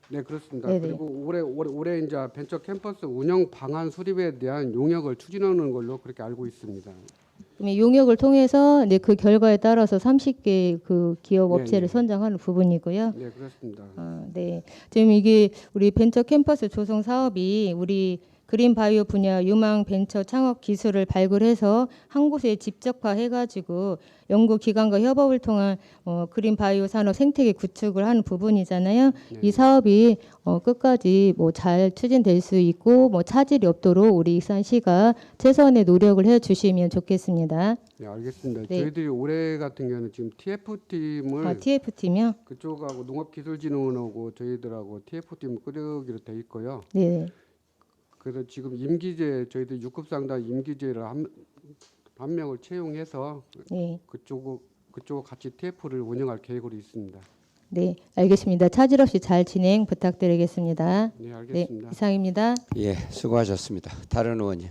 네, 그렇습니다. 네네. 그리고 올해 이제 벤처 캠퍼스 운영 방안 수립에 대한 용역을 추진하는 걸로 그렇게 알고 있습니다. 그럼 이 용역을 통해서 이제 그 결과에 따라서 30개 그 기업 네네. 업체를 선정하는 부분이고요. 네, 그렇습니다. 네. 지금 이게 우리 벤처 캠퍼스 조성 사업이 우리 그린 바이오 분야 유망 벤처 창업 기술을 발굴해서 한 곳에 집적화해가지고 연구 기관과 협업을 통한 그린 바이오 산업 생태계 구축을 하는 부분이잖아요. 네. 이 사업이 끝까지 뭐 잘 추진될 수 있고 뭐 차질이 없도록 우리 익산시가 최선의 노력을 해주시면 좋겠습니다. 네, 알겠습니다. 네. 저희들이 올해 같은 경우는 지금 TF팀을 TF팀이요? 그쪽하고 농업기술진흥원하고 저희들하고 TF팀을 꾸리기로 돼 있고요. 네. 그래서 지금 임기제 저희들 6급 상단 임기제를 한 명을 채용해서 네. 그쪽 같이 TF를 운영할 계획으로 있습니다. 네, 알겠습니다. 차질 없이 잘 진행 부탁드리겠습니다. 네, 네, 알겠습니다. 이상입니다. 예, 수고하셨습니다. 다른 의원님.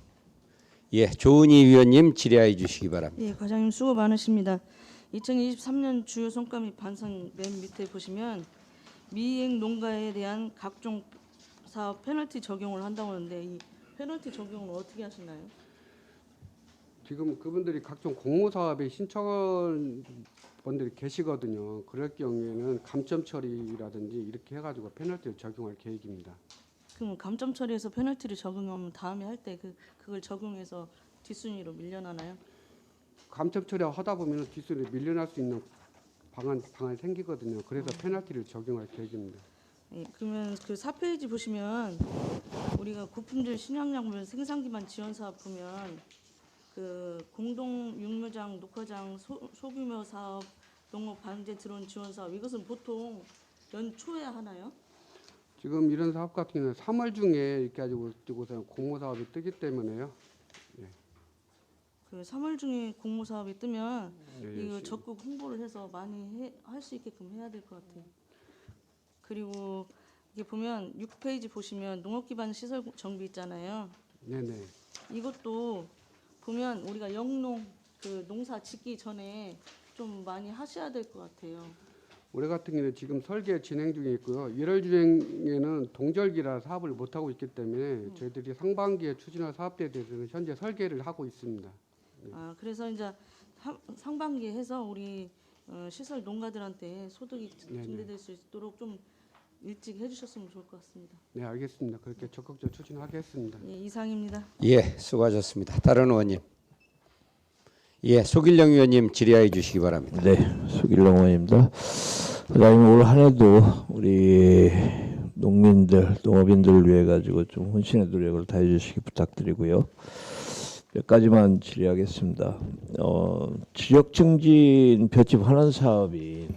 예, 조은희 위원님 질의해 주시기 바랍니다. 예, 과장님 수고 많으십니다. 2023년 주요 성과 및 반성 맨 밑에 보시면 미이행 농가에 대한 각종 사업 페널티 적용을 한다고 하는데 이 페널티 적용을 어떻게 하시나요? 지금 그분들이 각종 공모사업에 신청원분들이 계시거든요. 그럴 경우에는 감점 처리라든지 이렇게 해가지고 페널티를 적용할 계획입니다. 그럼 감점 처리해서 페널티를 적용하면 다음에 할 때 그걸 적용해서 뒷순위로 밀려나나요? 감점 처리하다 보면 뒷순위로 밀려날 수 있는 방안이 생기거든요. 그래서 페널티를 적용할 계획입니다. 예, 그러면 그 4페이지 보시면 우리가 고품질 신약약물 생산기반 지원 사업 보면 그 공동 육묘장, 녹화장, 소규모 사업, 농업 방제 드론 지원 사업 이것은 보통 연초에 하나요? 지금 이런 사업 같은 경우는 3월 중에 이렇게 가지고 공모 사업이 뜨기 때문에요. 그 3월 중에 공모 사업이 뜨면 예, 이거 적극 홍보를 해서 많이 할 수 있게끔 해야 될 것 같아요. 그리고 이게 보면 6페이지 보시면 농업 기반 시설 정비 있잖아요. 네네. 이것도 보면 우리가 영농 그 농사 짓기 전에 좀 많이 하셔야 될 것 같아요. 올해 같은 경우는 지금 설계 진행 중에 있고요. 1월 중에는 동절기라 사업을 못 하고 있기 때문에 저희들이 상반기에 추진할 사업에 대해서는 현재 설계를 하고 있습니다. 아 그래서 이제 상반기에 해서 우리 시설 농가들한테 소득이 증대될 수 있도록 좀 일찍 해주셨으면 좋을 것 같습니다. 네, 알겠습니다. 그렇게 적극적으로 추진하겠습니다. 예, 이상입니다. 예, 수고하셨습니다. 다른 의원님. 예, 소길령 의원님 질의해 주시기 바랍니다. 네, 수길령 의원입니다. 그다음에 올 한해도 우리 농민들, 농업인들을 위해 가지고 좀 혼신의 노력을 다해 주시기 부탁드리고요. 몇 가지만 질의하겠습니다. 지역 증진 볏짚 환원 사업이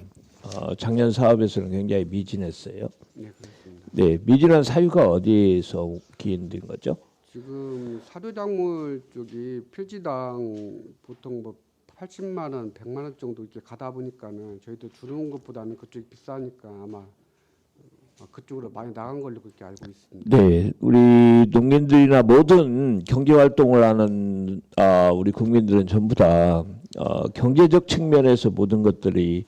작년 사업에서는 굉장히 미진했어요. 네, 그렇습니다. 네, 미진한 사유가 어디에서 기인된 거죠? 지금 사료작물 쪽이 필지당 보통 뭐 80만 원, 100만 원 정도 이렇게 가다 보니까는 저희도 주는 것보다는 그쪽이 비싸니까 아마 그쪽으로 많이 나간 걸로 그렇게 알고 있습니다. 네, 우리 농민들이나 모든 경제 활동을 하는 우리 국민들은 전부 다 경제적 측면에서 모든 것들이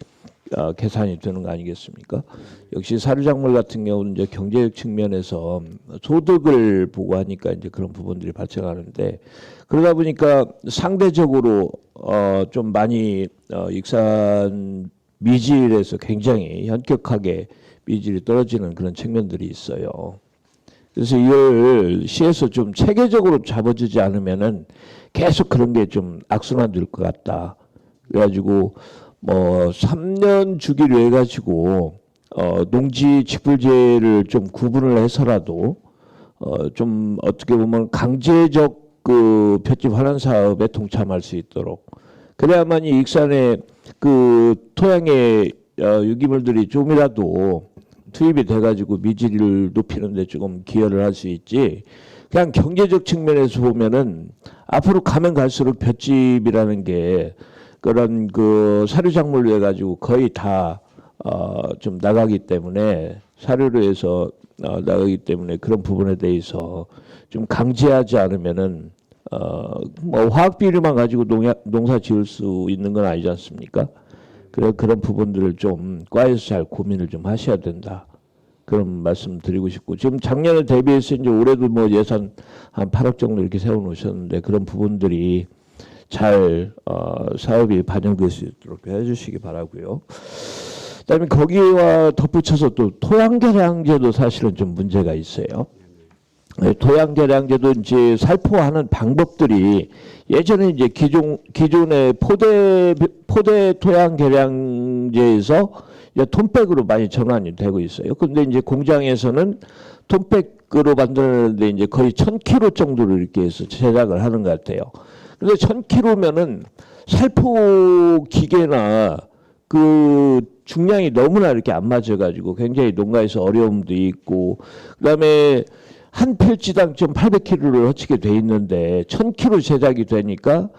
계산이 되는 거 아니겠습니까? 역시 사료작물 같은 경우는 이제 경제적 측면에서 소득을 보고 하니까 이제 그런 부분들이 발생하는데 그러다 보니까 상대적으로 좀 많이 익산 미질에서 굉장히 현격하게 미질이 떨어지는 그런 측면들이 있어요. 그래서 이걸 시에서 좀 체계적으로 잡아주지 않으면은 계속 그런 게 좀 악순환될 것 같다. 그래가지고 뭐 3년 주기로 해가지고 농지 직불제를 좀 구분을 해서라도 좀 어떻게 보면 강제적 그 볏짚 환원 사업에 동참할 수 있도록 그래야만이 익산의 그 토양의 유기물들이 좀이라도 투입이 돼가지고 미질을 높이는 데 조금 기여를 할 수 있지. 그냥 경제적 측면에서 보면은 앞으로 가면 갈수록 볏짚이라는 게 그런 그 사료작물로 해가지고 거의 다 좀 나가기 때문에 사료로 해서 나가기 때문에 그런 부분에 대해서 좀 강제하지 않으면은 뭐 화학 비료만 가지고 농사 지을 수 있는 건 아니지 않습니까? 그래 그런 부분들을 좀 과에서 잘 고민을 좀 하셔야 된다. 그런 말씀 드리고 싶고 지금 작년에 대비해서 이제 올해도 뭐 예산 한 8억 정도 이렇게 세워 놓으셨는데 그런 부분들이 잘 사업이 반영될 수 있도록 해주시기 바라고요. 그다음에 거기와 덧붙여서 또 토양개량제도 사실은 좀 문제가 있어요. 토양개량제도 이제 살포하는 방법들이 예전에 이제 기존의 포대 토양개량제에서 이제 톤백으로 많이 전환이 되고 있어요. 근데 이제 공장에서는 톤백으로 만드는데 이제 거의 1000kg 정도를 이렇게 해서 제작을 하는 것 같아요. 근데 1000kg면은 살포 기계나 그 중량이 너무나 이렇게 안 맞아가지고 굉장히 농가에서 어려움도 있고 그다음에 한 필지당 좀 800kg를 허치게 돼 있는데 1000kg 제작이 되니까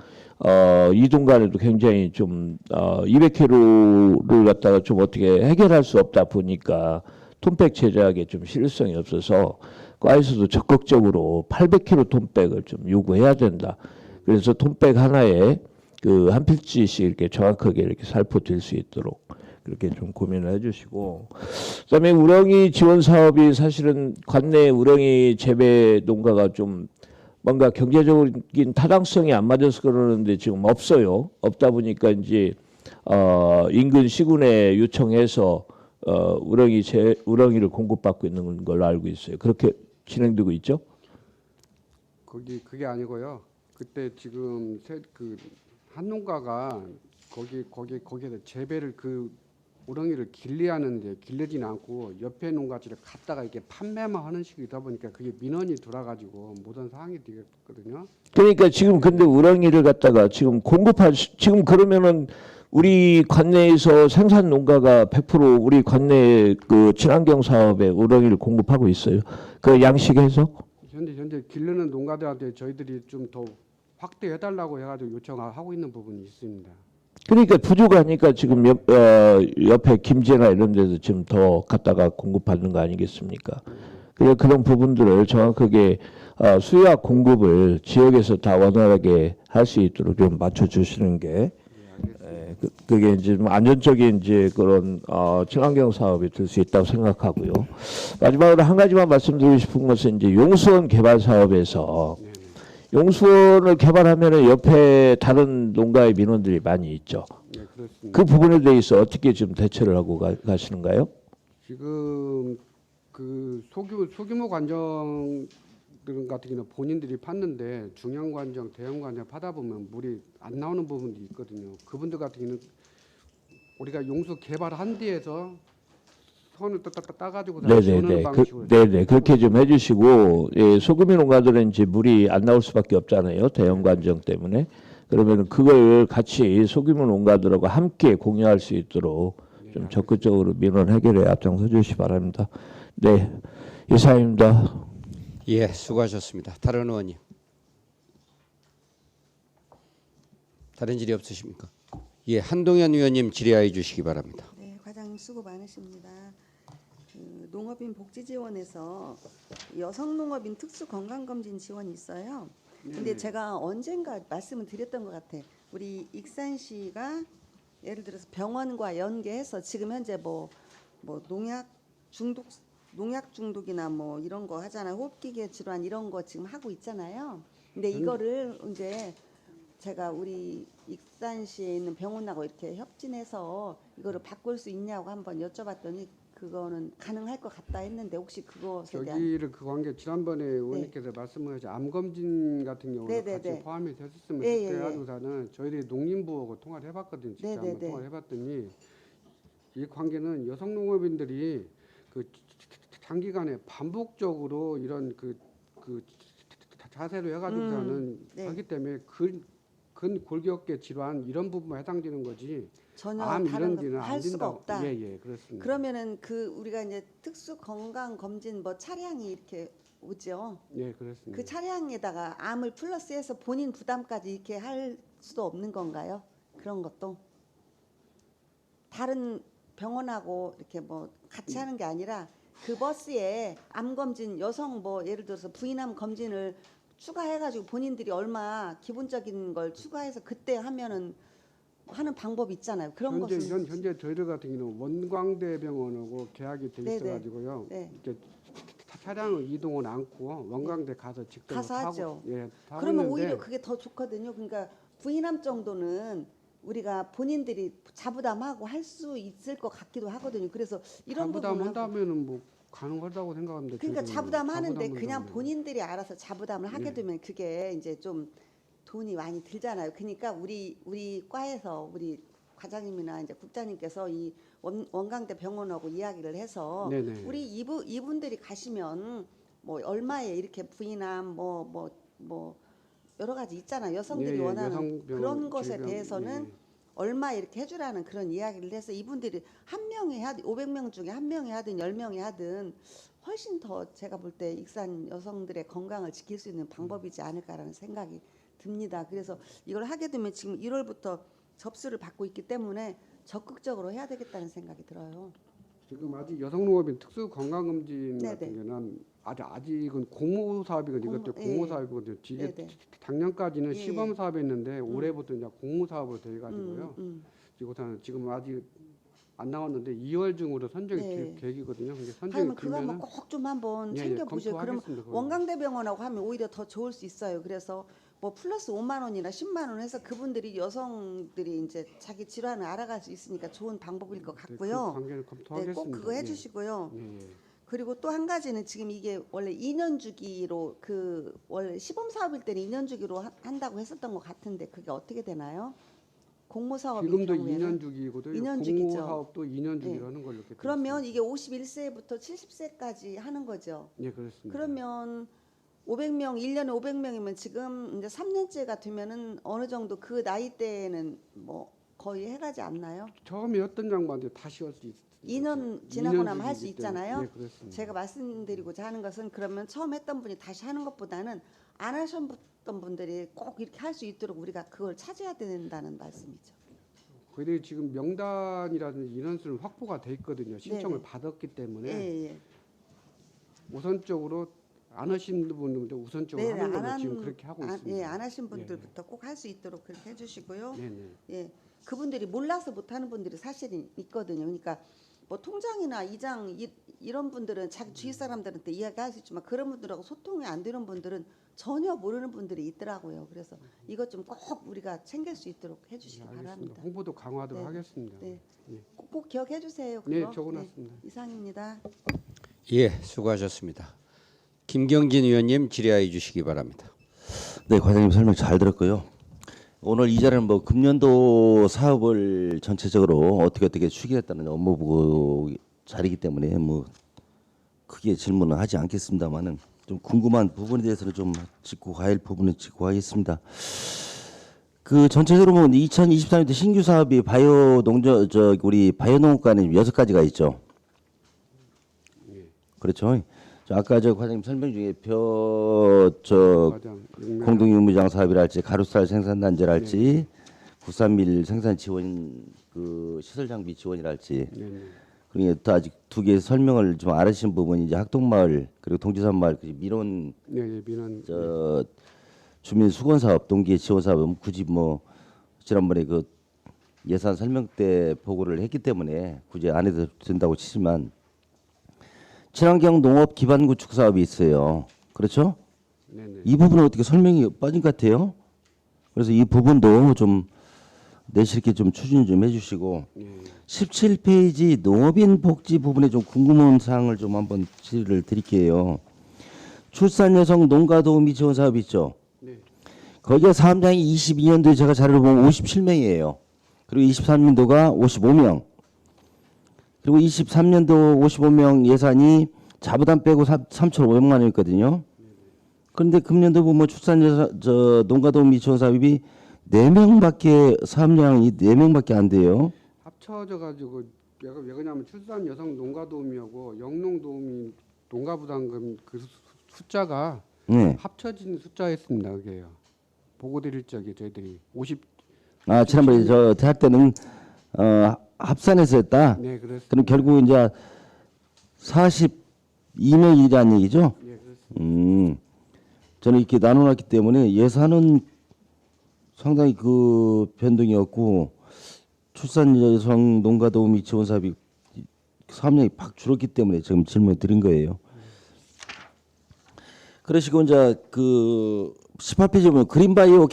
이동 간에도 굉장히 좀 200kg를 갖다가 좀 어떻게 해결할 수 없다 보니까 톤백 제작에 좀 실효성이 없어서 과에서도 적극적으로 800kg 톤백을 좀 요구해야 된다. 그래서 톤백 하나에 그 한 필지씩 이렇게 정확하게 이렇게 살포될 수 있도록 그렇게 좀 고민을 해주시고, 그다음에 우렁이 지원 사업이 사실은 관내 우렁이 재배 농가가 좀 뭔가 경제적인 타당성이 안 맞아서 그러는데 지금 없어요. 없다 보니까 이제 인근 시군에 요청해서 우렁이를 공급받고 있는 걸로 알고 있어요. 그렇게 진행되고 있죠? 그게 아니고요. 그때 지금 한 농가가 거기에다 재배를 우렁이를 길리하는데 길르지는 않고 옆에 농가지를 갖다가 이렇게 판매만 하는 식이다 보니까 그게 민원이 돌아가지고 모든 상황이 되겠거든요. 그러니까 지금 근데 우렁이를 갖다가 지금 지금 그러면은 우리 관내에서 생산 농가가 100% 우리 관내 그 친환경 사업에 우렁이를 공급하고 있어요. 그 양식에서 현재 길르는 농가들한테 저희들이 좀 더 확대해달라고 해가지고 요청하고 있는 부분이 있습니다. 그러니까 부족하니까 지금 옆에 김제나 이런 데서 지금 더 갖다가 공급하는 거 아니겠습니까? 그래서 그런 부분들을 정확하게 수요와 공급을 지역에서 다 원활하게 할 수 있도록 좀 맞춰주시는 게 그게 이제 좀 안전적인 이제 그런 친환경 사업이 될 수 있다고 생각하고요. 마지막으로 한 가지만 말씀드리고 싶은 것은 이제 용수원 개발 사업에서 용수원을 개발하면은 옆에 다른 농가의 민원들이 많이 있죠. 네, 그렇습니다. 그 부분에 대해서 어떻게 좀 대처를 하고 가시는가요? 지금 소규모 관정 같은 경우는 본인들이 팠는데 중형 관정, 대형 관정 파다 보면 물이 안 나오는 부분도 있거든요. 그분들 같은 경우는 우리가 용수 개발한 뒤에서 손을 따가지고 네네네. 네네. 그렇게 좀 해주시고, 예, 소규모 농가들은 이제 물이 안 나올 수밖에 없잖아요. 대형 관정 때문에. 그러면 그걸 같이 소규모 농가들하고 함께 공유할 수 있도록 좀 적극적으로 민원 해결에 앞장서 주시기 바랍니다. 네, 이상입니다. 예, 수고하셨습니다. 다른 의원님. 다른 질의 없으십니까? 예, 한동현 의원님 질의하여 주시기 바랍니다. 네, 과장님 수고 많으십니다. 농업인 복지지원에서 여성농업인 특수건강검진 지원이 있어요. 근데 제가 언젠가 말씀을 드렸던 것 같아. 우리 익산시가 예를 들어서 병원과 연계해서 지금 현재 뭐 농약 중독이나 뭐 이런 거 하잖아요. 호흡기계 질환 이런 거 지금 하고 있잖아요. 근데 이거를 이제 제가 우리 익산시에 있는 병원하고 이렇게 협진해서 이거를 바꿀 수 있냐고 한번 여쭤봤더니 그거는 가능할 것 같다 했는데 혹시 그것에 대한 저기를 그 관계 지난번에 의원님께서 말씀하신 암 검진 같은 경우는 같이 포함이 됐었으면 좋겠어가지고서는 저희들이 농림부하고 통화를 해봤거든요. 직접 한번 통화를 해봤더니 이 관계는 여성 농업인들이 그 장기간에 반복적으로 이런 그 자세로 해가지고서는 하기 때문에 근골격계 질환 이런 부분만 해당되는 거지. 전혀 암 다른 이런 데는 할 수가 없다. 예, 그렇습니다. 그러면은 우리가 이제 특수 건강 검진 뭐 차량이 이렇게 오죠. 예, 그렇습니다. 그 차량에다가 암을 플러스해서 본인 부담까지 이렇게 할 수도 없는 건가요? 그런 것도 다른 병원하고 이렇게 뭐 같이 하는 게 아니라 그 버스에 암 검진 여성 뭐 예를 들어서 부인암 검진을 추가해가지고 본인들이 얼마 기본적인 걸 추가해서 그때 하면은 하는 방법이 있잖아요. 그런 것은 현재 저희들 같은 경우는 원광대병원하고 계약이 돼 있어가지고요. 이렇게 차량을 이동은 않고 원광대 가서 직접 가서 타고, 하죠. 타고 그러면 있는데 오히려 그게 더 좋거든요. 그러니까 부인암 정도는 우리가 본인들이 자부담하고 할 수 있을 것 같기도 하거든요. 그래서 이런 부분 자부담한다면은 뭐 가능하다고 생각합니다. 그러니까 자부담하는데 그냥 자부담한다면. 본인들이 알아서 자부담을 하게 되면 그게 이제 좀 돈이 많이 들잖아요. 그러니까 우리 과에서 우리 과장님이나 이제 국장님께서 이 원광대 병원하고 이야기를 해서 우리 이분들이 가시면 뭐 얼마에 이렇게 부인암 뭐 여러 가지 있잖아요. 여성들이 원하는 그런 것에 대해서는 얼마 이렇게 해주라는 그런 이야기를 해서 이분들이 한 명이 하든 500명 중에 한 명이 하든 10명이 하든 훨씬 더 제가 볼 때 익산 여성들의 건강을 지킬 수 있는 방법이지 않을까라는 생각이 듭니다. 그래서 이걸 하게 되면 지금 1월부터 접수를 받고 있기 때문에 적극적으로 해야 되겠다는 생각이 들어요. 지금 아직 여성농업인 특수 건강검진 같은 경우는 아직은 공모 사업이거든요. 이것도 공모 사업이거든요. 작년까지는 시범 사업이었는데 올해부터 이제 공모 사업으로 돼 가지고요. 지금 아직 안 나왔는데 2월 중으로 선정이 네. 될 계획이거든요. 근데 선정이 그러면 그거 되면은 한번 꼭 좀 한번 예, 예, 챙겨보세요. 그러면 검토하겠습니다, 그거는. 원광대병원하고 하면 오히려 더 좋을 수 있어요. 그래서 뭐 플러스 5만 원이나 10만 원 해서 그분들이 여성들이 이제 자기 질환을 알아갈 수 있으니까 좋은 방법일 것 네, 그 같고요. 관계를 네, 검토하겠습니다. 꼭 그거 예. 해주시고요. 예, 예. 그리고 또 한 가지는 지금 이게 원래 2년 주기로 그 원래 시범 사업일 때는 2년 주기로 한다고 했었던 것 같은데 그게 어떻게 되나요? 공모 사업일 지금도 경우에는 2년 주기거든요. 2년 공모 주기죠. 사업도 2년 주기로 네. 하는 걸로 이렇게 그러면 이게 51세부터 70세까지 하는 거죠. 예, 그렇습니다. 그러면 500명 1년에 500명이면 지금 이제 3년째가 되면은 어느 정도 그 나이대에는 뭐 거의 해가지 않나요? 처음에 했던 장반데 다시 할 수 있어요. 2년 지나고 나면 할 수 있잖아요. 네, 그렇습니다. 제가 말씀드리고자 하는 것은 그러면 처음 했던 분이 다시 하는 것보다는 안 하셨던 분들이 꼭 이렇게 할 수 있도록 우리가 그걸 찾아야 된다는 말씀이죠. 그게 지금 명단이라든지 인원수는 확보가 돼 있거든요. 신청을 네네. 받았기 때문에 예, 예. 우선적으로 안 하신 분들 우선적으로 네, 하는 걸로 지금 그렇게 하고 있습니다. 예, 안 하신 분들부터 꼭 할 수 있도록 그렇게 해주시고요. 네네. 예, 그분들이 몰라서 못하는 분들이 사실은 있거든요. 그러니까 뭐 통장이나 이장 이런 분들은 자기 주위 사람들한테 이야기할 수 있지만 그런 분들하고 소통이 안 되는 분들은 전혀 모르는 분들이 있더라고요. 그래서 이것 좀 꼭 우리가 챙길 수 있도록 해주시기 알겠습니다. 바랍니다. 홍보도 강화하도록 네. 하겠습니다. 네, 예. 꼭 기억해 주세요. 네, 그거. 적어놨습니다. 이상입니다. 예, 수고하셨습니다. 김경진 의원님 질의하여 주시기 바랍니다. 네, 과장님 설명 잘 들었고요. 오늘 이 자리는 뭐 금년도 사업을 전체적으로 어떻게 추진했다는 업무보고 자리이기 때문에 뭐 크게 질문은 하지 않겠습니다만은 좀 궁금한 부분에 대해서는 좀 짚고 가야 할 부분은 짚고 가겠습니다. 그 전체적으로 보면 2023년도 신규 사업이 바이오 농저 우리 바이오 농업과는 6가지가 있죠. 그렇죠. 아까 저 과장님 설명 중에 과장, 공동유무장 사업이랄지 가루쌀 생산단지랄지 국산밀 생산 지원 그 시설 장비 지원이랄지 네네. 그러니까 또 아직 두 개 설명을 좀 안 하신 부분이 이제 학동마을 그리고 동지산 마을 그 민원 네, 예, 민원. 저 주민 수건 사업 동기 지원 사업은 굳이 뭐 지난번에 그 예산 설명 때 보고를 했기 때문에 굳이 안 해도 된다고 치지만 친환경 농업 기반 구축 사업이 있어요. 그렇죠? 네네. 이 부분은 어떻게 설명이 빠진 것 같아요. 그래서 이 부분도 좀 내실 있게 좀 추진 좀 해주시고 예. 17페이지 농업인 복지 부분에 좀 궁금한 사항을 좀 한번 질의를 드릴게요. 출산 여성 농가 도우미 지원 사업 있죠. 네. 거기가 사업장이 22년도에 제가 자료를 보면 57명이에요. 그리고 23년도가 55명. 그리고 23년도 55명 예산이 자부담 빼고 3,500만 원이었거든요. 그런데 금년도 보면 출산 여성 농가 도우미 지원 사업이 4명밖에 사업량이 4명밖에 안 돼요. 합쳐져 가지고 왜 그러냐면 출산 여성 농가 도우미하고 영농 도우미 농가 부담금 그 숫자가 네. 합쳐진 숫자였습니다. 그게요. 보고 드릴 적에 저희들이 50. 아 지난번에 저 대학 때는 합산해서 했다. 네, 그렇습니다. 그럼 결국 이제 42명이라는 얘기죠. 예, 그렇습니다. 저는 이렇게 나눠놨기 때문에 예산은 상당히 그 변동이 없고 출산 여성 농가 도우미 지원 사업이 사업량이 팍 줄었기 때문에 지금 질문 드린 거예요. 그러시고 이제 그 18페이지 보면 그린바이오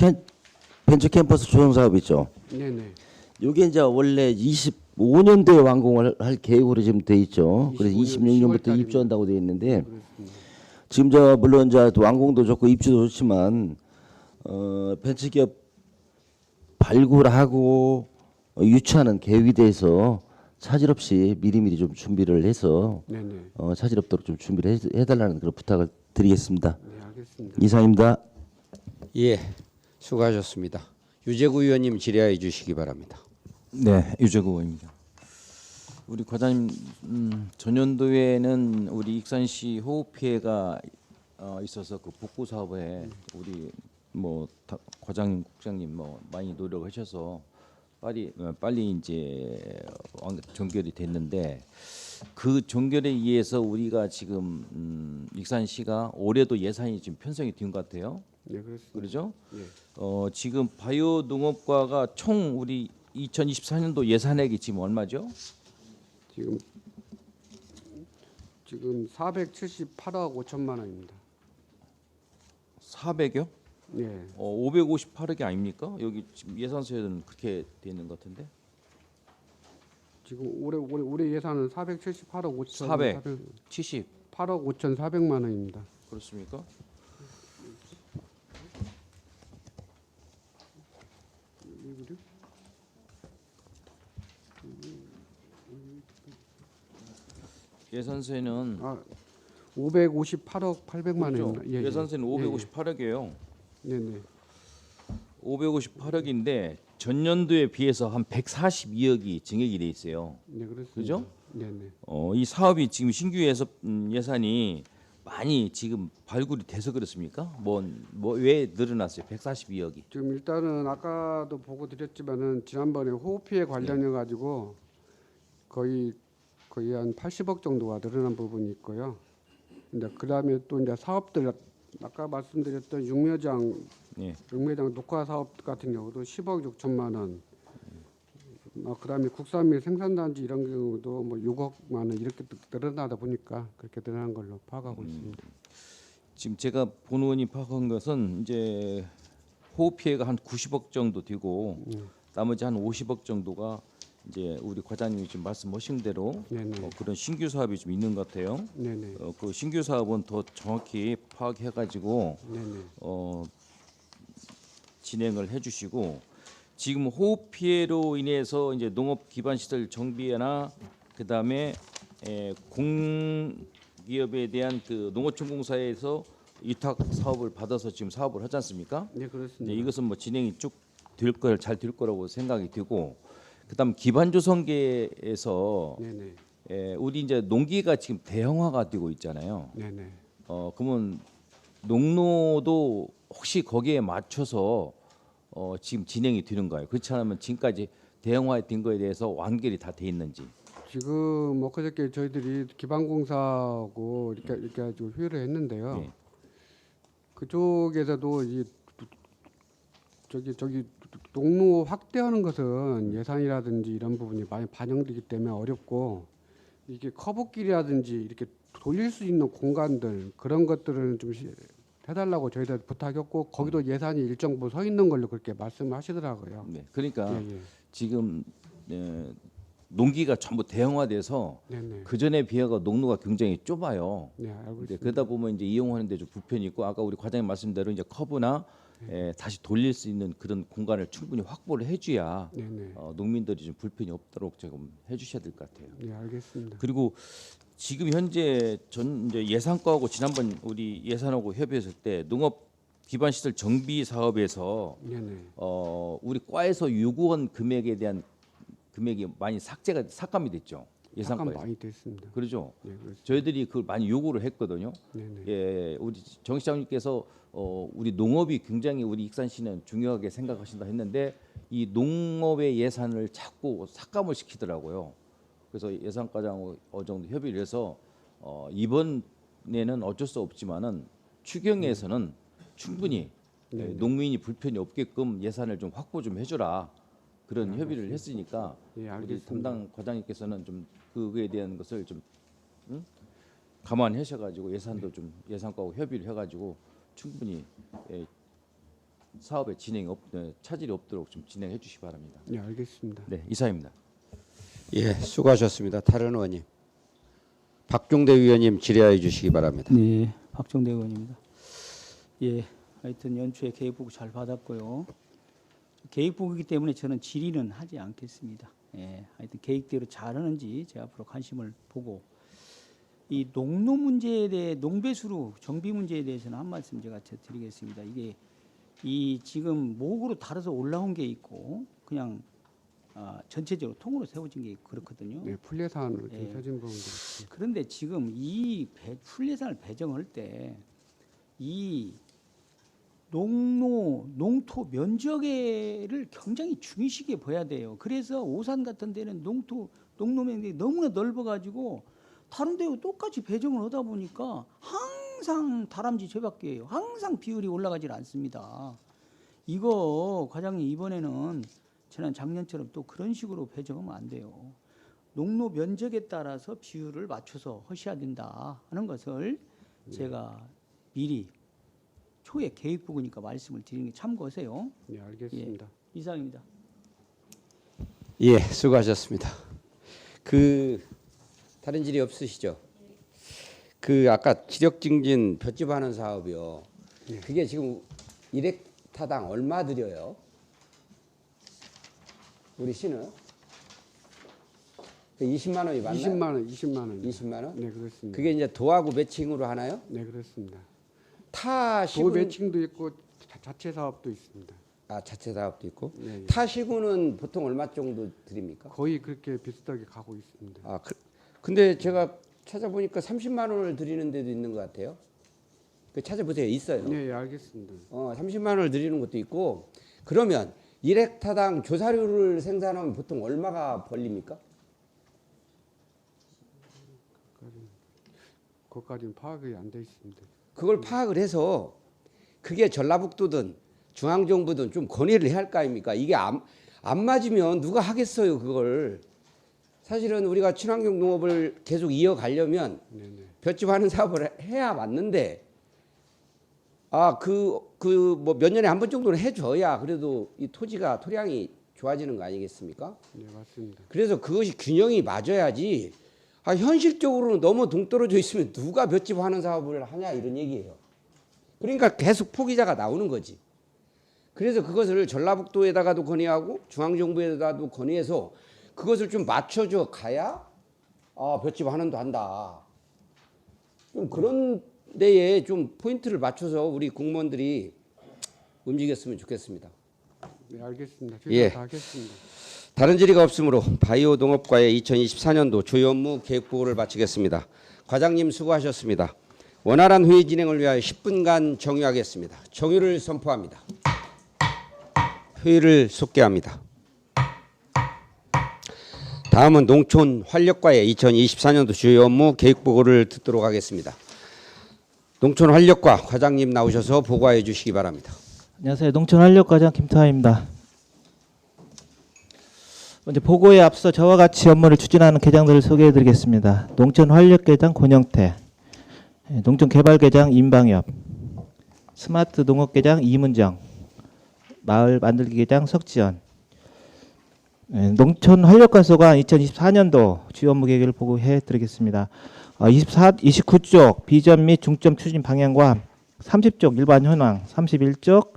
벤처 캠퍼스 조성 사업 있죠. 네, 네. 이게 이제 원래 25년도에 완공을 할 계획으로 지금 돼 있죠. 그래서 25년 26년부터 입주한다고 돼 있는데 그렇습니다. 지금 저 물론 이제 완공도 좋고 입주도 좋지만 벤처기업 발굴하고 유치하는 계획에 대해서 차질 없이 미리미리 좀 준비를 해서 네, 네. 차질 없도록 좀 준비를 해달라는 그런 부탁을 드리겠습니다. 네, 알겠습니다. 이상입니다. 예, 수고하셨습니다. 유재구 의원님 질의하여 주시기 바랍니다. 네, 유재구 의원입니다. 우리 과장님 전년도에는 우리 익산시 호우 피해가 있어서 그 복구 사업에 우리 뭐 과장님, 국장님 뭐 많이 노력하셔서 빨리 이제 종결이 됐는데 그 종결에 의해서 우리가 지금 익산시가 올해도 예산이 지금 편성이 된 것 같아요. 네, 그렇습니다. 그렇죠? 예. 지금 바이오 농업과가 총 우리 2024년도 예산액이 지금 얼마죠? 지금 478억 5천만 원입니다. 400여? 예. 558억이 아닙니까? 여기 지금 예산서에는 그렇게 돼 있는 것 같은데. 지금 올해 예산은 478억 5천 470 8억 5,400만 원입니다. 그렇습니까? 예산서에는 558억 800만 그렇죠? 원입니다. 예, 예산서는 558억이에요. 네네. 558억인데 전년도에 비해서 한 142억이 증액이 돼 있어요. 네, 그렇습니다. 그죠? 네네. 이 사업이 지금 신규 예산이 많이 지금 발굴이 돼서 그렇습니까? 뭐 왜 늘어났어요? 142억이. 지금 일단은 아까도 보고 드렸지만은 지난번에 호흡 피해 관련해 가지고 거의 한 80억 정도가 늘어난 부분이 있고요. 근데 그다음에 또 이제 사업들 아까 말씀드렸던 육묘장 예. 녹화 사업 같은 경우도 10억 6천만 원. 그다음에 국산밀 생산단지 이런 경우도 뭐 6억만 원 이렇게 늘어나다 보니까 그렇게 늘어난 걸로 파악하고 있습니다. 지금 제가 본 의원이 파악한 것은 이제 호흡 피해가 한 90억 정도 되고 나머지 한 50억 정도가 이제 우리 과장님이 지금 말씀하신 대로 네네. 그런 신규 사업이 좀 있는 것 같아요. 네네. 그 신규 사업은 더 정확히 파악해가지고 네네. 진행을 해주시고 지금 호흡 피해로 인해서 이제 농업 기반 시설 정비나 그다음에 공기업에 대한 그 농어촌공사에서 위탁 사업을 받아서 지금 사업을 하지 않습니까? 네, 그렇습니다. 이것은 뭐 진행이 쭉 잘 될 거라고 생각이 되고 그다음 기반 조성계에서 네네. 우리 이제 농기가 지금 대형화가 되고 있잖아요. 네네. 그러면 농로도 혹시 거기에 맞춰서 지금 진행이 되는가요? 그렇지 않으면 지금까지 대형화된 거에 대해서 완결이 다 돼 있는지. 지금 엊그저께 저희들이 기반공사하고 이렇게 아주 회의를 했는데요. 네. 그쪽에서도 이 저기 농로 확대하는 것은 예산이라든지 이런 부분이 많이 반영되기 때문에 어렵고 이게 커브길이라든지 이렇게 돌릴 수 있는 공간들 그런 것들은 좀 해달라고 저희들 부탁했고 거기도 예산이 일정 부분 서 있는 걸로 그렇게 말씀하시더라고요. 네. 그러니까 예. 지금 농기가 전부 대형화돼서 네네. 그 전에 비해가 농로가 굉장히 좁아요. 네, 알고 근데 있습니다. 그러다 보면 이제 이용하는데 좀 불편이 있고 아까 우리 과장님 말씀대로 이제 커브나 다시 돌릴 수 있는 그런 공간을 충분히 확보를 해줘야 네네. 농민들이 좀 불편이 없도록 조금 해주셔야 될 것 같아요. 네, 알겠습니다. 그리고 지금 현재 이제 예산과하고 지난번 우리 예산하고 협의했을 때 농업 기반 시설 정비 사업에서 네네. 우리 과에서 요구한 금액에 대한 금액이 많이 삭감이 됐죠. 잠깐 예산과에서. 많이 됐습니다. 그러죠. 네, 그렇습니다. 저희들이 그걸 많이 요구를 했거든요. 네네. 예, 우리 정 시장님께서 우리 농업이 굉장히 우리 익산시는 중요하게 생각하신다 했는데 이 농업의 예산을 자꾸 삭감을 시키더라고요. 그래서 예산과장 어느 정도 협의를 해서 이번에는 어쩔 수 없지만은 추경에서는 충분히 농민이 불편이 없게끔 예산을 좀 확보 좀 해줘라 그런 협의를 했으니까 예, 우리 알겠습니다. 담당 과장님께서는 좀 그거에 대한 것을 좀 감안하셔가지고 예산도 좀 예산과하고 협의를 해가지고 충분히 사업의 진행이 차질이 없도록 좀 진행해 주시기 바랍니다. 네, 알겠습니다. 네, 이사입니다. 예, 수고하셨습니다. 다른 의원님. 박종대 의원님 질의해 주시기 바랍니다. 네, 박종대 의원입니다. 예, 하여튼 연초에 계획보고 잘 받았고요. 계획보고이기 때문에 저는 질의는 하지 않겠습니다. 예, 하여튼 계획대로 잘하는지 제가 앞으로 관심을 보고 이 농로 문제에 대해 농배수로 정비 문제에 대해서는 한 말씀 제가 드리겠습니다. 이게 이 지금 목으로 달아서 올라온 게 있고 그냥 전체적으로 통으로 세워진 게 있고 그렇거든요. 네, 풀예산으로 좀 예. 세진 부분도 있습니다. 그런데 지금 이 풀예산을 배정할 때 이 농토 면적을 굉장히 중요시하게 봐야 돼요. 그래서 오산 같은 데는 농로 면적이 너무나 넓어가지고 다른 데하고 똑같이 배정을 하다 보니까 항상 다람쥐 죄밖에요. 항상 비율이 올라가질 않습니다. 이거 과장님 이번에는 지난 작년처럼 또 그런 식으로 배정하면 안 돼요. 농로 면적에 따라서 비율을 맞춰서 하셔야 된다 하는 것을 제가 미리 초에 계획보고니까 말씀을 드리는 게 참고하세요. 네, 알겠습니다. 예, 이상입니다. 예, 수고하셨습니다. 다른 질의 없으시죠? 아까 지력 증진 볏짚 하는 사업이요. 그게 지금 1헥타당 얼마 들여요? 우리 시는? 20만 원이 맞나요? 20만 원. 20만 원? 네, 그렇습니다. 그게 이제 도하고 매칭으로 하나요? 네, 그렇습니다. 타 도 시군 매칭도 있고 자체 사업도 있습니다. 자체 사업도 있고 네, 예. 타 시군은 보통 얼마 정도 드립니까? 거의 그렇게 비슷하게 가고 있습니다. 근데 제가 찾아보니까 30만 원을 드리는 데도 있는 것 같아요. 찾아보세요. 있어요. 네, 예, 알겠습니다. 30만 원을 드리는 것도 있고. 그러면 1헥타당 조사료를 생산하면 보통 얼마가 벌립니까? 그것까지는 파악이 안 돼 있습니다. 그걸 파악을 해서 그게 전라북도든 중앙정부든 좀 건의를 해야 할 거 아닙니까? 이게 안 맞으면 누가 하겠어요, 그걸. 사실은 우리가 친환경 농업을 계속 이어가려면 볏짚 하는 사업을 해야 맞는데 뭐 몇 년에 한 번 정도는 해줘야 그래도 이 토량이 좋아지는 거 아니겠습니까? 네, 맞습니다. 그래서 그것이 균형이 맞아야지. 현실적으로는 너무 동떨어져 있으면 누가 볏짚 하는 사업을 하냐 이런 얘기예요. 그러니까 계속 포기자가 나오는 거지. 그래서 그것을 전라북도에다가도 건의하고 중앙정부에다가도 건의해서 그것을 좀 맞춰줘 가야 볏짚 하는도 한다. 좀 그런 데에 좀 포인트를 맞춰서 우리 공무원들이 움직였으면 좋겠습니다. 네, 알겠습니다. 예. 다 하겠습니다. 다른 질의가 없으므로 바이오 농업과의 2024년도 주요 업무 계획 보고를 마치겠습니다. 과장님 수고하셨습니다. 원활한 회의 진행을 위하여 10분간 정유하겠습니다. 정유를 선포합니다. 회의를 속개합니다. 다음은 농촌 활력과의 2024년도 주요 업무 계획 보고를 듣도록 하겠습니다. 농촌 활력과 과장님 나오셔서 보고해 주시기 바랍니다. 안녕하세요. 농촌활력과장 김태환입니다. 먼저 보고에 앞서 저와 같이 업무를 추진하는 계장들을 소개해드리겠습니다. 농촌활력계장 권영태, 농촌개발계장 임방엽, 스마트 농업계장 이문정, 마을 만들기계장 석지연. 농촌활력과소관 2024년도 주요 업무 계획을 보고해드리겠습니다. 29쪽 비전 및 중점 추진 방향과 30쪽 일반 현황, 31쪽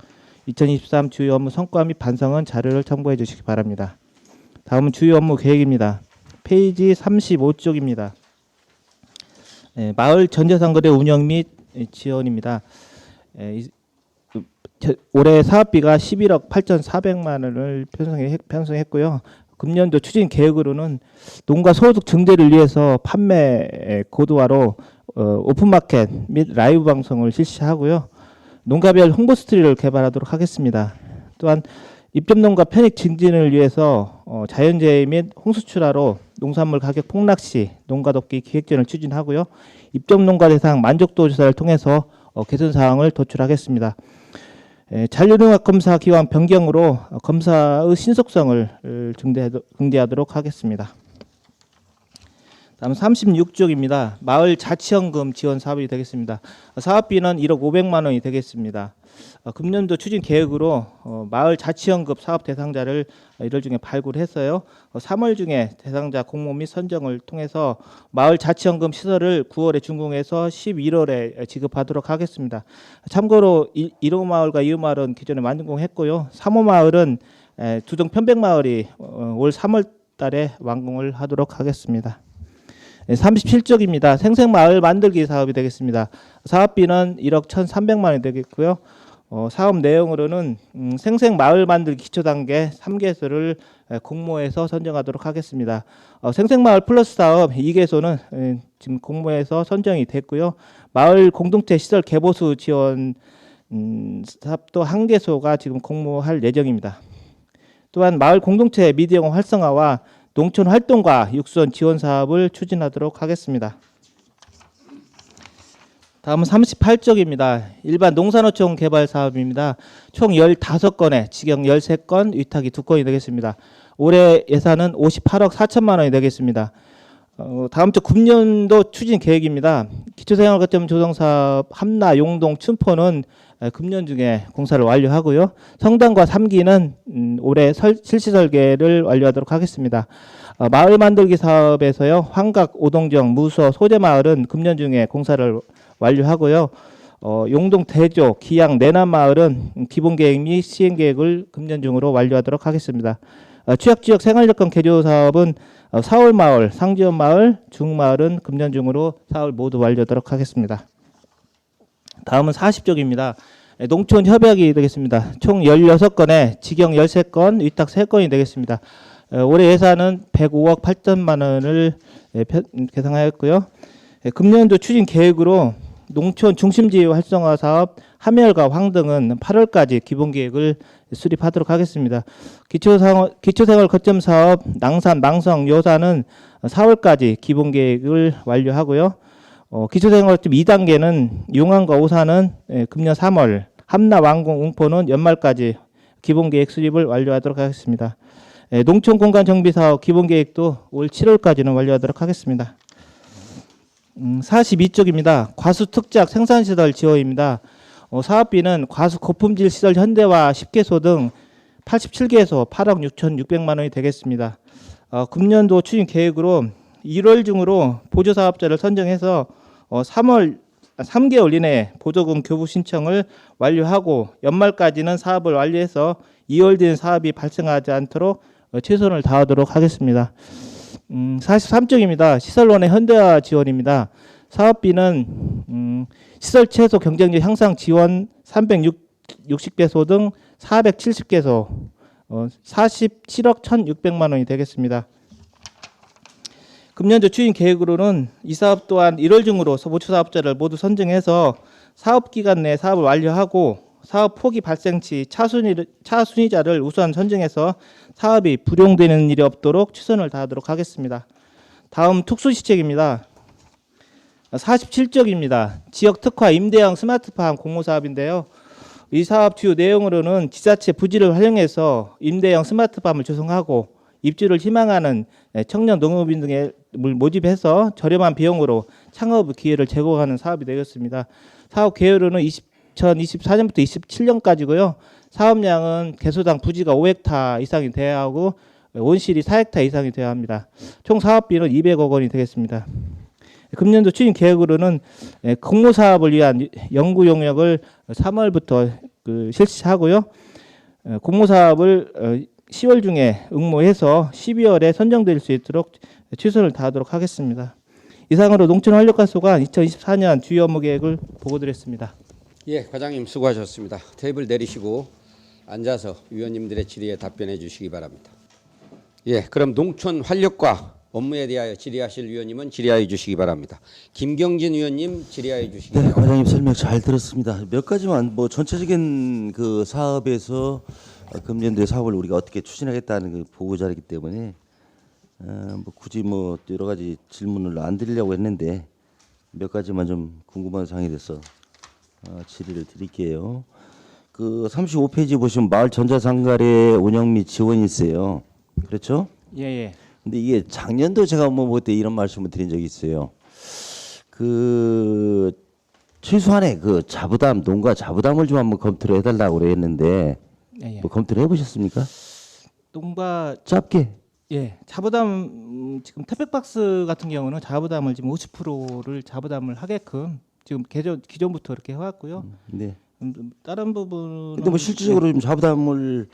2023 주요 업무 성과 및 반성은 자료를 첨부해 주시기 바랍니다. 다음은 주요 업무 계획입니다. 페이지 35쪽입니다. 마을 전자상거래 운영 및 지원입니다. 올해 사업비가 11억 8,400만 원을 편성했고요. 금년도 추진 계획으로는 농가 소득 증대를 위해서 판매 고도화로 오픈마켓 및 라이브 방송을 실시하고요. 농가별 홍보 스토리를 개발하도록 하겠습니다. 또한 입점농가 편익 증진을 위해서 자연재해 및 홍수출하로 농산물 가격 폭락 시 농가 돕기 기획전을 추진하고요. 입점농가 대상 만족도 조사를 통해서 개선 사항을 도출하겠습니다. 잔류농약 검사 기관 변경으로 검사의 신속성을 증대하도록 하겠습니다. 다음 36쪽입니다. 마을 자치연금 지원 사업이 되겠습니다. 사업비는 1억 500만 원이 되겠습니다. 금년도 추진 계획으로 마을 자치연금 사업 대상자를 1월 중에 발굴했어요. 3월 중에 대상자 공모 및 선정을 통해서 마을 자치연금 시설을 9월에 준공해서 11월에 지급하도록 하겠습니다. 참고로 1호 마을과 2호 마을은 기존에 완공했고요. 3호 마을은 두동 편백마을이 올 3월 달에 완공을 하도록 하겠습니다. 37쪽입니다. 생생마을 만들기 사업이 되겠습니다. 사업비는 1억 1,300만 원이 되겠고요. 사업 내용으로는 생생마을 만들기 기초단계 3개소를 공모해서 선정하도록 하겠습니다. 생생마을 플러스 사업 2개소는 지금 공모해서 선정이 됐고요. 마을 공동체 시설 개보수 지원 사업도 1개소가 지금 공모할 예정입니다. 또한 마을 공동체 미디어 활성화와 농촌 활동과 육선 지원 사업을 추진하도록 하겠습니다. 다음은 38쪽입니다. 일반 농산어촌 개발 사업입니다. 총 15건에 직영 13건, 위탁이 2건이 되겠습니다. 올해 예산은 58억 4천만 원이 되겠습니다. 다음 주 금년도 추진 계획입니다. 기초생활 거점 조성 사업 함나, 용동, 춘포는 금년 중에 공사를 완료하고요. 성당과 3기는 올해 실시 설계를 완료하도록 하겠습니다. 마을 만들기 사업에서요. 환각, 오동정, 무서, 소재마을은 금년 중에 공사를 완료하고요. 용동, 대조, 기양, 내남마을은 기본계획 및 시행계획을 금년 중으로 완료하도록 하겠습니다. 취약지역 생활여건 개조 사업은 사월마을, 상지원마을, 중마을은 금년 중으로 사업 모두 완료하도록 하겠습니다. 다음은 40쪽입니다. 농촌 협약이 되겠습니다. 총 16건에 직영 13건, 위탁 3건이 되겠습니다. 올해 예산은 105억 8천만 원을 계상하였고요. 금년도 추진 계획으로 농촌 중심지역 활성화 사업 함열과 황등은 8월까지 기본계획을 수립하도록 하겠습니다. 기초생활 거점 사업 낭산, 망성, 요산은 4월까지 기본계획을 완료하고요. 기초생활 거점 2단계는 용안과 오산은 금년 3월, 함나, 왕궁, 웅포는 연말까지 기본계획 수립을 완료하도록 하겠습니다. 농촌 공간 정비 사업 기본계획도 올 7월까지는 완료하도록 하겠습니다. 42쪽입니다. 과수 특작 생산시설 지원입니다. 사업비는 과수 고품질 시설 현대화 10개소 등 87개소 8억 6,600만 원이 되겠습니다. 금년도 추진 계획으로 1월 중으로 보조사업자를 선정해서 3개월 이내에 보조금 교부 신청을 완료하고 연말까지는 사업을 완료해서 2월 뒤엔 사업이 발생하지 않도록 최선을 다하도록 하겠습니다. 43쪽입니다. 시설원의 현대화 지원입니다. 사업비는 시설 최소 경쟁력 향상 지원 360개소 등 470개소 47억 1,600만 원이 되겠습니다. 금년도 추진 계획으로는 이 사업 또한 1월 중으로 보조사업자를 모두 선정해서 사업기간 내 사업을 완료하고 사업 포기 발생 시 차순위자를 우선 선정해서 사업이 불용되는 일이 없도록 최선을 다하도록 하겠습니다. 다음 특수시책입니다. 47쪽입니다. 지역 특화 임대형 스마트팜 공모사업인데요. 이 사업 주요 내용으로는 지자체 부지를 활용해서 임대형 스마트팜을 조성하고 입주를 희망하는 청년 농업인 등을 모집해서 저렴한 비용으로 창업 기회를 제공하는 사업이 되겠습니다. 사업 계획으로는 2024년부터 27년까지고요. 사업량은 개소당 부지가 5헥타 이상이 돼야 하고 온실이 4헥타 이상이 돼야 합니다. 총 사업비는 200억 원이 되겠습니다. 금년도 추진 계획으로는 공모사업을 위한 연구 용역을 3월부터 실시하고요. 공모사업을 10월 중에 응모해서 12월에 선정될 수 있도록 최선을 다하도록 하겠습니다. 이상으로 농촌환력과소관 2024년 주요 업무 계획을 보고드렸습니다. 예, 과장님 수고하셨습니다. 테이블 내리시고 앉아서 위원님들의 질의에 답변해 주시기 바랍니다. 예, 그럼 농촌 활력과 업무에 대하여 질의하실 위원님은 질의하여 주시기 바랍니다. 김경진 위원님 질의하여 주시기 바랍니다. 과장님 설명 잘 들었습니다. 몇 가지만 뭐 전체적인 그 사업에서 금년도의 사업을 우리가 어떻게 추진하겠다는 그 보고자이기 때문에 뭐 굳이 뭐 여러 가지 질문을 안 드리려고 했는데 몇 가지만 좀 궁금한 사항이 돼서 질의를 드릴게요. 그 35페이지 보시면 마을 전자상가래 운영 및 지원이 있어요. 그렇죠? 예. 근데 이게 작년도 제가 뭐 그때 이런 말씀을 드린 적이 있어요. 그 최소한의 그 자부담, 농가 자부담을 좀 한번 검토를 해달라고 그랬는데 뭐 검토를 해보셨습니까? 농가 짧게. 예, 자부담 지금 태백박스 같은 경우는 자부담을 지금 50%를 자부담을 하게끔 지금 기존부터 이렇게 해왔고요. 네. 다른 부분은 근데 뭐 실질적으로 좀 자부담을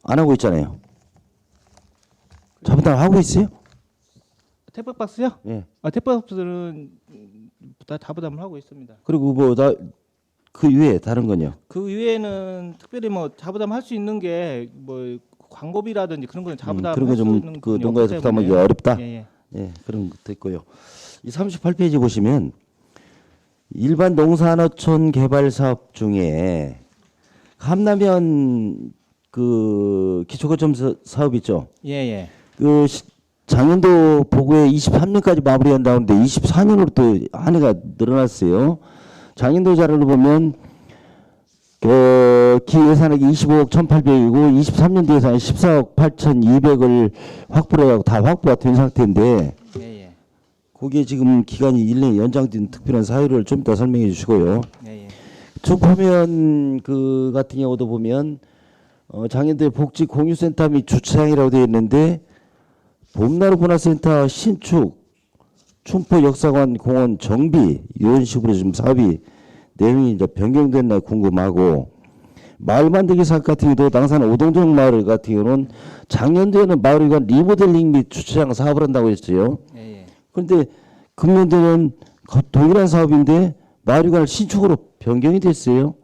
안 하고 있잖아요. 자부담 하고 있어요? 태백박스요? 예. 태백박스는 다 자부담을 하고 있습니다. 그리고 뭐 그 이외에 다른 건요? 그 이외에는 특별히 뭐 자부담 할 수 있는 게 뭐 광고비라든지 그런 거는 자부담 그런 거 좀 그 농가에서 부담하기 어렵다. 예. 그런 것도 있고요. 이 38페이지 보시면 일반 농산어촌 개발 사업 중에 함남면 그 기초거점 사업 있죠. 예. 그 작년도 보고에 23년까지 마무리한다는데 24년으로 또 한 해가 늘어났어요. 작년도 자료를 보면 그 기 예산액이 25억 1,800이고 23년도 예산 14억 8,200을 확보를 하고 다 확보가 된 상태인데 예, 예. 거기에 지금 기간이 1년 연장된 특별한 사유를 좀 이따 설명해 주시고요. 예, 예. 중포면 그 같은 경우도 보면 장현대 복지 공유센터 및 주차장이라고 되어 있는데 봄나루 문화센터 신축, 춘포 역사관 공원 정비 이런 식으로 지금 사업이 내용이 이제 변경됐나 궁금하고 마을 만들기 사업 같은 경우도 당산 오동정 마을 같은 경우는 작년도에는 마을회관 리모델링 및 주차장 사업을 한다고 했어요. 예, 예. 그런데 금년도는 동일한 사업인데 마을회관을 신축으로 변경이 됐어요.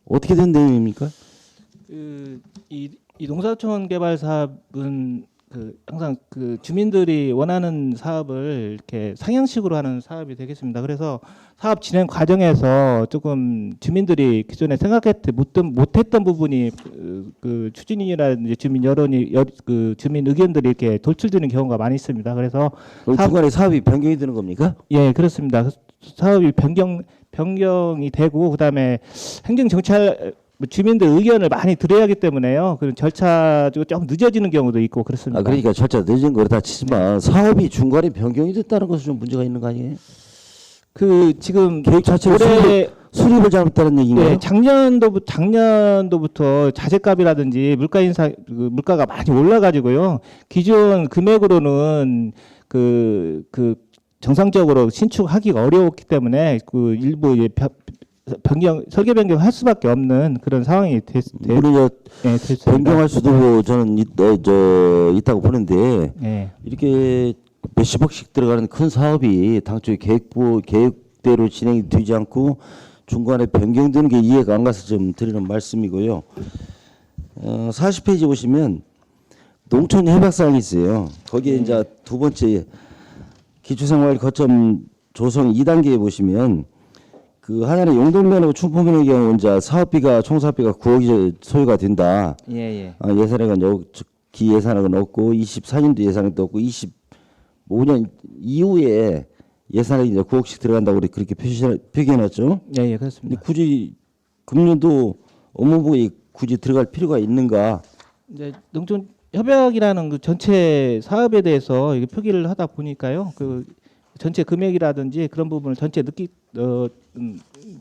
어떻게 된 내용입니까? 이 농사촌 개발 사업은 항상 주민들이 원하는 사업을 이렇게 상향식으로 하는 사업이 되겠습니다. 그래서 사업 진행 과정에서 조금 주민들이 기존에 못했던 부분이 추진이라든지 주민 여론이 주민 의견들이 이렇게 돌출되는 경우가 많이 있습니다. 그래서 중간에 사업이 변경이 되는 겁니까? 예, 그렇습니다. 사업이 변경이 되고 그다음에 행정 정찰 주민들 의견을 많이 들어야 하기 때문에요. 그런 절차가 좀 늦어지는 경우도 있고 그렇습니다. 그러니까 절차 늦은 거를 다 치지만 사업이 중간에 변경이 됐다는 것은 좀 문제가 있는 거 아니에요? 지금 계획 자체를 수립을 잘못했다는 얘기인가요? 네, 작년도부터 자재값이라든지 물가 인상 물가가 많이 올라가지고요. 기존 금액으로는 정상적으로 신축하기가 어려웠기 때문에 일부 설계 변경할 수밖에 없는 그런 상황이 됐습니다. 변경할 수도 저는 있다고 보는데 이렇게 몇십억씩 들어가는 큰 사업이 당초에 계획대로 진행이 되지 않고 중간에 변경되는 게 이해가 안 가서 좀 드리는 말씀이고요. 40페이지 보시면 농촌 협약사항이 있어요. 거기에 이제 두 번째 기초생활 거점 조성 2단계에 보시면 하나의 용동면하고 춘포면의 경우 이제 총 사업비가 9억이 소요가 된다. 예. 예산액은 기 예산액은 없고 24년도 예산액도 없고 25년 이후에 예산액이 이제 9억씩 들어간다고 그렇게 표기해놨죠. 예, 그렇습니다. 굳이 금년도 업무부에 굳이 들어갈 필요가 있는가? 이제 농촌 협약이라는 전체 사업에 대해서 이게 표기를 하다 보니까요. 전체 금액이라든지 그런 부분을 전체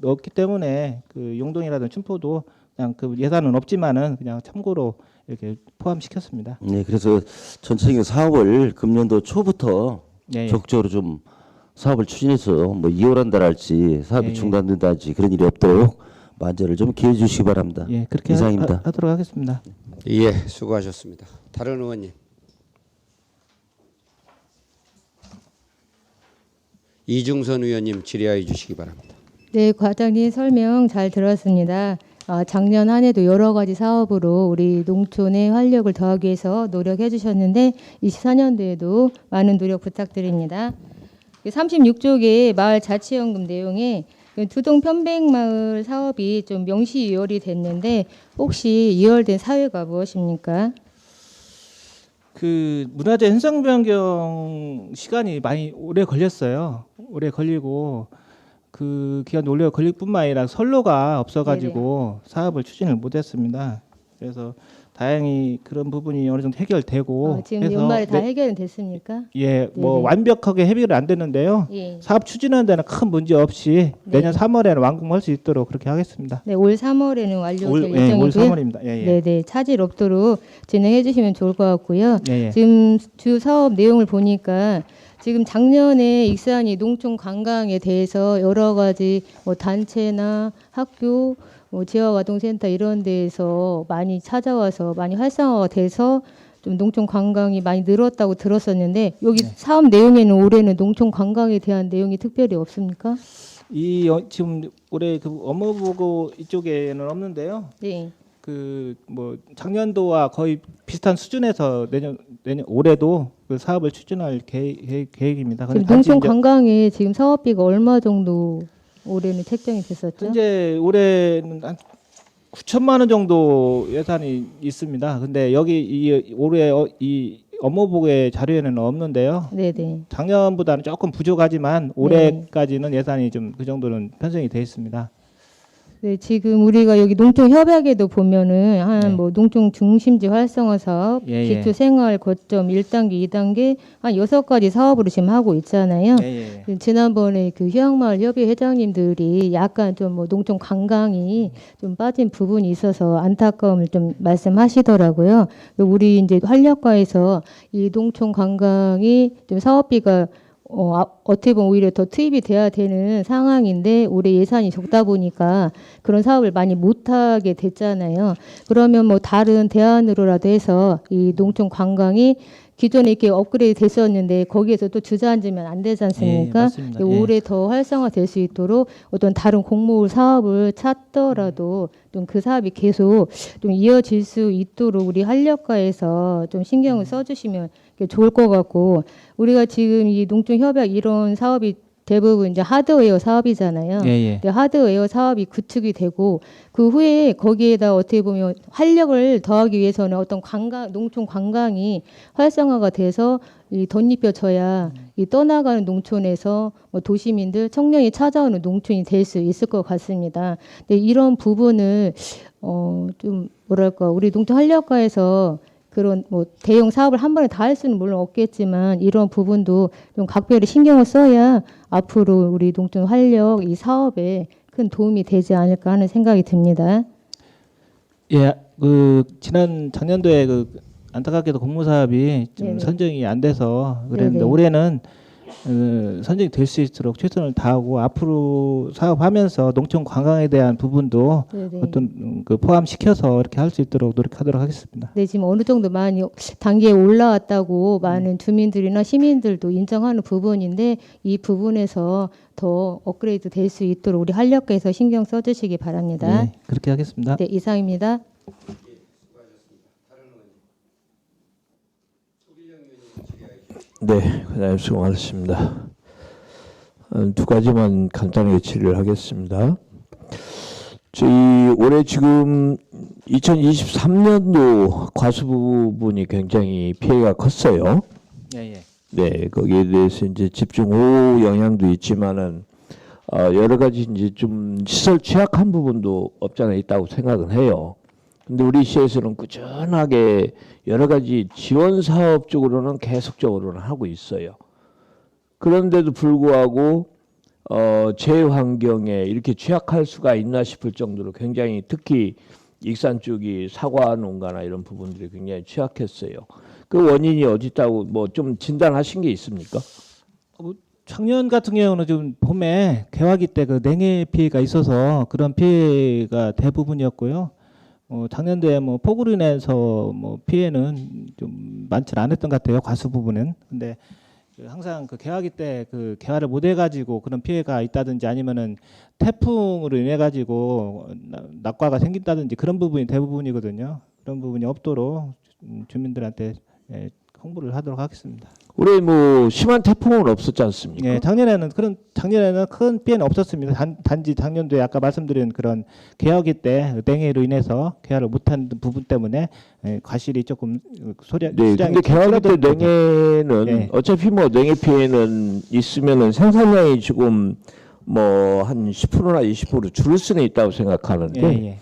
넣었기 때문에 용동이라든지 춘포도 그냥 예산은 없지만은 그냥 참고로 이렇게 포함시켰습니다. 네, 그래서 전체적인 사업을 금년도 초부터 적극적으로 좀 사업을 추진해서 뭐 2월 한 달 할지 사업이 중단된다든지 그런 일이 없도록 만전을 좀 기해 주시기 바랍니다. 예, 그렇게 이상입니다. 하도록 하겠습니다. 예, 수고하셨습니다. 다른 의원님. 이중선 의원님 질의하여 주시기 바랍니다. 네, 과장님 설명 잘 들었습니다. 작년 한 해도 여러 가지 사업으로 우리 농촌의 활력을 더하기 위해서 노력해 주셨는데 24년도에도 많은 노력 부탁드립니다. 36쪽의 마을 자치연금 내용에 두동 편백마을 사업이 좀 명시 이월이 됐는데 혹시 이월된 사유가 무엇입니까? 문화재 현상 변경 시간이 많이 오래 걸렸어요. 오래 걸리고 기간 오래 걸릴 뿐만 아니라 선로가 없어가지고 사업을 추진을 못했습니다. 그래서 다행히 그런 부분이 어느 정도 해결되고 지금 연말에 다 해결은 됐습니까? 예, 완벽하게 해결이 안 됐는데요. 사업 추진하는 데는 큰 문제 없이 내년 3월에는 완공할 수 있도록 그렇게 하겠습니다. 네, 올 3월에는 완료될 예정이고요. 올 3월입니다. 네, 차질 없도록 진행해 주시면 좋을 것 같고요. 예. 지금 주 사업 내용을 보니까 지금 작년에 익산이 농촌 관광에 대해서 여러 가지 단체나 학교 지역아동센터 이런 데에서 많이 찾아와서 많이 활성화가 돼서 좀 농촌 관광이 많이 늘었다고 들었었는데 여기 사업 내용에는 올해는 농촌 관광에 대한 내용이 특별히 없습니까? 지금 올해 업무보고 이쪽에는 없는데요. 네. 작년도와 거의 비슷한 수준에서 내년 올해도 사업을 추진할 계획입니다. 농촌 관광에 지금 사업비가 얼마 정도 올해는 책정이 됐었죠? 현재 올해는 한 9천만 원 정도 예산이 있습니다. 근데 여기 올해 이 업무보고의 자료에는 없는데요. 네네. 작년보다는 조금 부족하지만 올해까지는 예산이 좀 그 정도는 편성이 되어 있습니다. 네, 지금 우리가 여기 농촌협약에도 보면은 한 네. 뭐 농촌 중심지 활성화 사업, 예, 예. 기초 생활 거점 1단계, 2단계 한 6가지 사업으로 지금 하고 있잖아요. 예, 예. 지난번에 그 휴양마을 협의 회장님들이 약간 좀 뭐 농촌 관광이 좀 빠진 부분이 있어서 안타까움을 좀 말씀하시더라고요. 우리 이제 활력과에서 이 농촌 관광이 좀 사업비가 어떻게 보면 오히려 더 투입이 돼야 되는 상황인데 올해 예산이 적다 보니까 그런 사업을 많이 못하게 됐잖아요. 그러면 뭐 다른 대안으로라도 해서 이 농촌 관광이 기존에 이렇게 업그레이드 됐었는데 거기에서 또 주저앉으면 안 되지 않습니까? 맞습니다. 예. 올해 더 활성화될 수 있도록 어떤 다른 공모를 사업을 찾더라도 좀 그 사업이 계속 좀 이어질 수 있도록 우리 한력가에서 좀 신경을 써주시면 좋을 것 같고, 우리가 지금 이 농촌협약 이런 사업이 대부분 이제 하드웨어 사업이잖아요. 예, 예. 근데 하드웨어 사업이 구축이 되고 그 후에 거기에다 어떻게 보면 활력을 더하기 위해서는 어떤 관광, 농촌 관광이 활성화가 돼서 이 덧입혀져야 이 떠나가는 농촌에서 뭐 도시민들, 청년이 찾아오는 농촌이 될 수 있을 것 같습니다. 근데 이런 부분을 좀 뭐랄까 우리 농촌 활력가에서 그런 뭐 대형 사업을 한 번에 다 할 수는 물론 없겠지만 이런 부분도 좀 각별히 신경을 써야 앞으로 우리 농촌 활력 이 사업에 큰 도움이 되지 않을까 하는 생각이 듭니다. 예, 그 지난 작년도에 그 안타깝게도 공모 사업이 좀 네네. 선정이 안 돼서 그랬는데 네네. 올해는 선정이 될 수 있도록 최선을 다하고 앞으로 사업하면서 농촌 관광에 대한 부분도 네네. 어떤 그 포함시켜서 이렇게 할 수 있도록 노력하도록 하겠습니다. 네, 지금 어느 정도 많이 단계에 올라왔다고 많은 주민들이나 시민들도 인정하는 부분인데 이 부분에서 더 업그레이드 될 수 있도록 우리 한력가에서 신경 써주시기 바랍니다. 네, 그렇게 하겠습니다. 네, 이상입니다. 네, 그다음 수고하셨습니다. 두 가지만 간단하게 질의를 하겠습니다. 저희 올해 지금 2023년도 과수 부분이 굉장히 피해가 컸어요. 예, 예. 네, 거기에 대해서 이제 집중호우 영향도 있지만은 여러 가지 이제 좀 시설 취약한 부분도 없지 않아 있다고 생각은 해요. 근데 우리 시에서는 꾸준하게 여러 가지 지원 사업 쪽으로는 계속적으로는 하고 있어요. 그런데도 불구하고 제 환경에 이렇게 취약할 수가 있나 싶을 정도로 굉장히 특히 익산 쪽이 사과 농가나 이런 부분들이 굉장히 취약했어요. 그 원인이 어디 있다고 뭐 좀 진단하신 게 있습니까? 작년 같은 경우는 좀 봄에 개화기 때 그 냉해 피해가 있어서 그런 피해가 대부분이었고요. 작년도에 뭐 폭우로 인해서 뭐 피해는 좀 많지 않았던 것 같아요. 과수 부분은. 근데 항상 그 개화기 때 그 개화를 못 해가지고 그런 피해가 있다든지 아니면은 태풍으로 인해 가지고 낙과가 생긴다든지 그런 부분이 대부분이거든요. 그런 부분이 없도록 주민들한테 홍보를 하도록 하겠습니다. 올해 뭐 심한 태풍은 없었지 않습니까? 예, 작년에는 큰 피해는 없었습니다. 단지 작년도에 아까 말씀드린 그런 개화기 때 냉해로 인해서 개화를 못한 부분 때문에 과실이 조금 네, 근데 개화기 때 냉해는 예. 어차피 뭐 냉해 피해는 있으면은 생산량이 지금 뭐 한 10%나 20% 줄을 수는 있다고 생각하는데 예.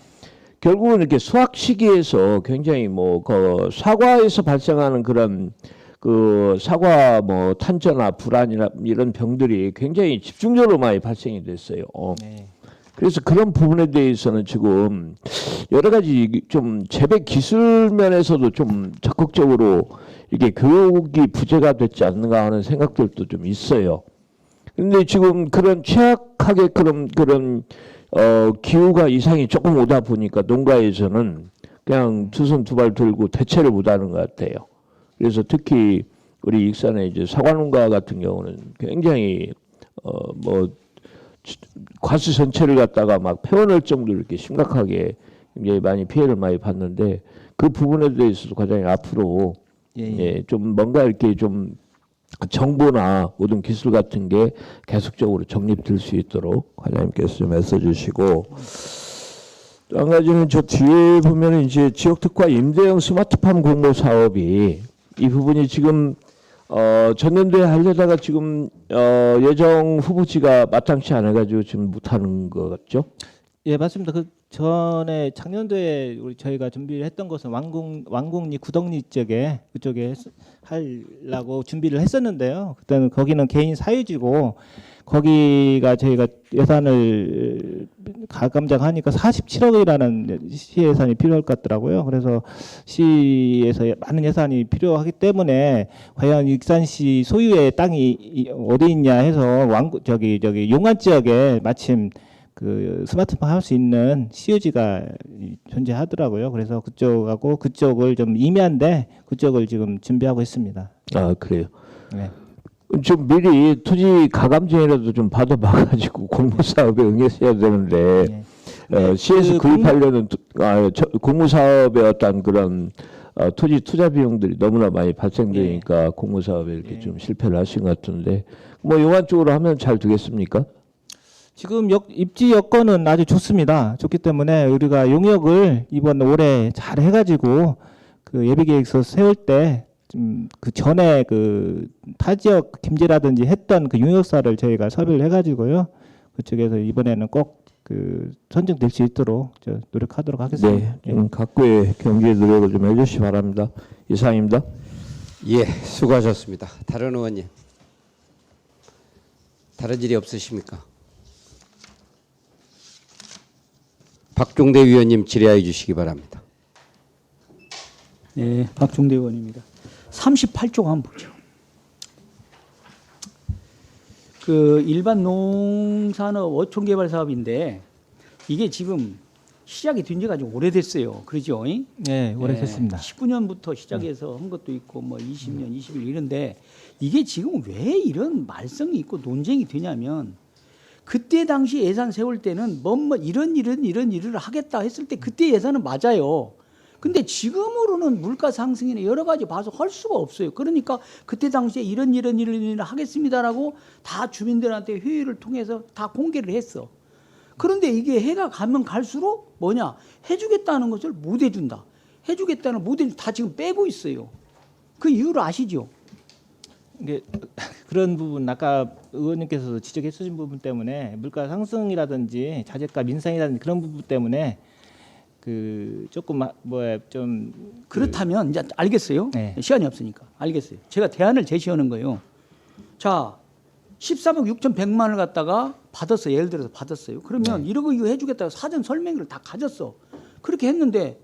결국은 이렇게 수확 시기에서 굉장히 뭐 그 사과에서 발생하는 그런 그 사과 뭐 탄저나 불안이나 이런 병들이 굉장히 집중적으로 많이 발생이 됐어요. 네. 그래서 그런 부분에 대해서는 지금 여러 가지 좀 재배 기술 면에서도 좀 적극적으로 이게 교육이 부재가 됐지 않는가 하는 생각들도 좀 있어요. 근데 지금 그런 취약하게 그런 기후가 이상이 조금 오다 보니까 농가에서는 그냥 두 손 두 발 들고 대처를 못하는 것 같아요. 그래서 특히 우리 익산의 이제 사과 농가 같은 경우는 굉장히 뭐 과수 전체를 갖다가 막 패워낼 정도로 이렇게 심각하게 굉장히 많이 피해를 많이 봤는데 그 부분에 대해서도 과장님 앞으로 좀 뭔가 이렇게 좀 정보나 모든 기술 같은 게 계속적으로 정립될 수 있도록 과장님께서 좀 애써주시고, 또 한 가지는 저 뒤에 보면 이제 지역특화 임대형 스마트팜 공모 사업이 이 부분이 지금 전년도에 하려다가 지금 예정 후보지가 마땅치 않아가지고 지금 못하는 것 같죠? 예, 맞습니다. 그 전에 작년도에 저희가 준비를 했던 것은 왕곡리 구덕리 쪽에 그쪽에 하려고 준비를 했었는데요. 그때는 거기는 개인 사유지고 거기가 저희가 예산을 가감작하니까 47억이라는 시 예산이 필요할 것 같더라고요. 그래서 시에서 많은 예산이 필요하기 때문에 과연 익산시 소유의 땅이 어디 있냐 해서 저기 용안 지역에 마침 그 스마트폰 할 수 있는 CU지가 존재하더라고요. 그래서 그쪽하고 그쪽을 좀 임야인데 그쪽을 지금 준비하고 있습니다. 아, 그래요. 네. 좀 미리 토지 가감증이라도 좀 받아봐가지고 공모사업에 응했어야 되는데 시에서 구입하려는 공모사업의 어떤 그런 토지 투자 비용들이 너무나 많이 발생되니까 공모사업에 이렇게 좀 실패를 하신 것 같은데 뭐 용안 쪽으로 하면 잘 되겠습니까? 지금 입지 여건은 아주 좋습니다. 좋기 때문에 우리가 용역을 이번 올해 잘 해가지고 그 예비계획서 세울 때 좀 그 전에 그 타 지역 김제라든지 했던 그 용역사를 저희가 섭외를 해가지고요. 그쪽에서 이번에는 꼭 그 선정될 수 있도록 노력하도록 하겠습니다. 네, 좀 각고의 경기의 노력을 좀 해주시기 바랍니다. 이상입니다. 예, 수고하셨습니다. 다른 의원님, 다른 질의 없으십니까? 박종대 위원님 질의하여 주시기 바랍니다. 네, 박종대 의원입니다. 38쪽 한번 보죠. 그 일반 농산업 어촌 개발 사업인데 이게 지금 시작이 된 지가 좀 오래됐어요. 그러죠? 네, 오래됐습니다. 19년부터 시작해서 한 것도 있고 뭐 20년, 21년 이런데 이게 지금 왜 이런 말썽이 있고 논쟁이 되냐면 그때 당시 예산 세울 때는 뭐 이런 일을 하겠다 했을 때 그때 예산은 맞아요. 근데 지금으로는 물가 상승이나 여러 가지 봐서 할 수가 없어요. 그러니까 그때 당시에 이런 일을 하겠습니다라고 다 주민들한테 회의를 통해서 다 공개를 했어. 그런데 이게 해가 가면 갈수록 뭐냐 해주겠다는 것을 못 해준다. 해주겠다는 못 해준다. 다 지금 빼고 있어요. 그 이유를 아시죠? 이게 그런 부분 아까 의원님께서 지적해 주신 부분 때문에 물가 상승이라든지 자재값 인상이라든지 그런 부분 때문에 그 조금 좀 그렇다면 이제 알겠어요. 네. 시간이 없으니까 알겠어요. 제가 대안을 제시하는 거예요. 자, 13억 6,100만 원을 갖다가 받았어요. 예를 들어서 받았어요. 그러면 이거 해주겠다고 사전 설명을 다 가졌어. 그렇게 했는데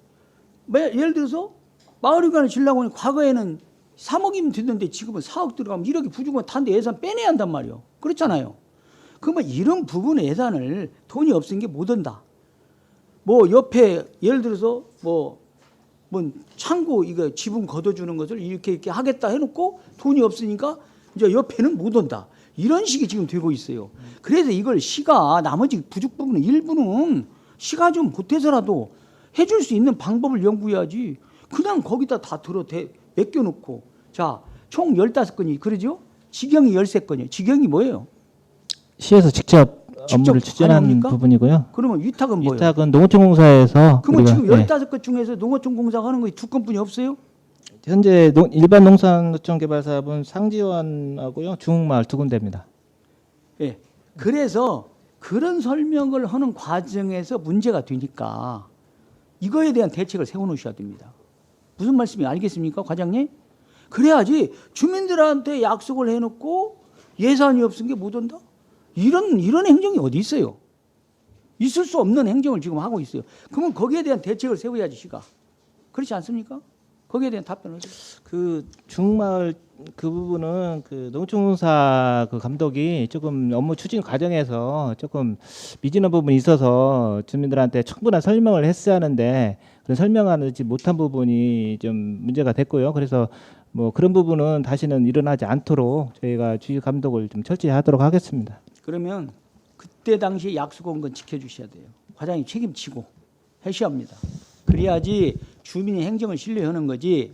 예를 들어서 마을회관을 지려고 하니 과거에는 3억이면 됐는데 지금은 4억 들어가면 1억이 부족하면 단데 예산 빼내야 한단 말이에요. 그렇잖아요. 그러면 이런 부분의 예산을 돈이 없은 게 못 온다. 뭐 옆에 예를 들어서 뭐 창고 이거 지분 걷어주는 것을 이렇게 하겠다 해놓고 돈이 없으니까 이제 옆에는 못 온다. 이런 식이 지금 되고 있어요. 그래서 이걸 시가 나머지 부족 부분은 일부는 시가 좀 보태서라도 해줄 수 있는 방법을 연구해야지. 그냥 거기다 다 맡겨놓고 자, 총 15건이 그러죠? 직영이 13건이에요. 직영이 뭐예요? 시에서 직접 업무를 추진하는 관여합니까? 부분이고요. 그러면 위탁은 뭐예요? 위탁은 농어촌공사에서 그러면 지금 15건 중에서 농어촌공사가 하는 거 2건뿐이 없어요? 현재 일반 농산어촌 개발 사업은 상지원하고요 중흥마을 2군데입니다. 예. 그래서 그런 설명을 하는 과정에서 문제가 되니까 이거에 대한 대책을 세워놓으셔야 됩니다. 무슨 말씀인지 알겠습니까, 과장님? 그래야지 주민들한테 약속을 해놓고 예산이 없은 게 못 온다? 이런 행정이 어디 있어요? 있을 수 없는 행정을 지금 하고 있어요. 그러면 거기에 대한 대책을 세워야지 시가. 그렇지 않습니까? 거기에 대한 답변을 하세요. 그 중흥마을 그 부분은 그 농촌공사 그 감독이 조금 업무 추진 과정에서 조금 미진한 부분이 있어서 주민들한테 충분한 설명을 했어야 하는데 그런 설명하지 못한 부분이 좀 문제가 됐고요. 그래서 뭐 그런 부분은 다시는 일어나지 않도록 저희가 주의 감독을 좀 철저히 하도록 하겠습니다. 그러면 그때 당시에 약속한 건 지켜주셔야 돼요. 과장님 책임지고 하셔야 합니다. 그래야지 주민의 행정을 신뢰하는 거지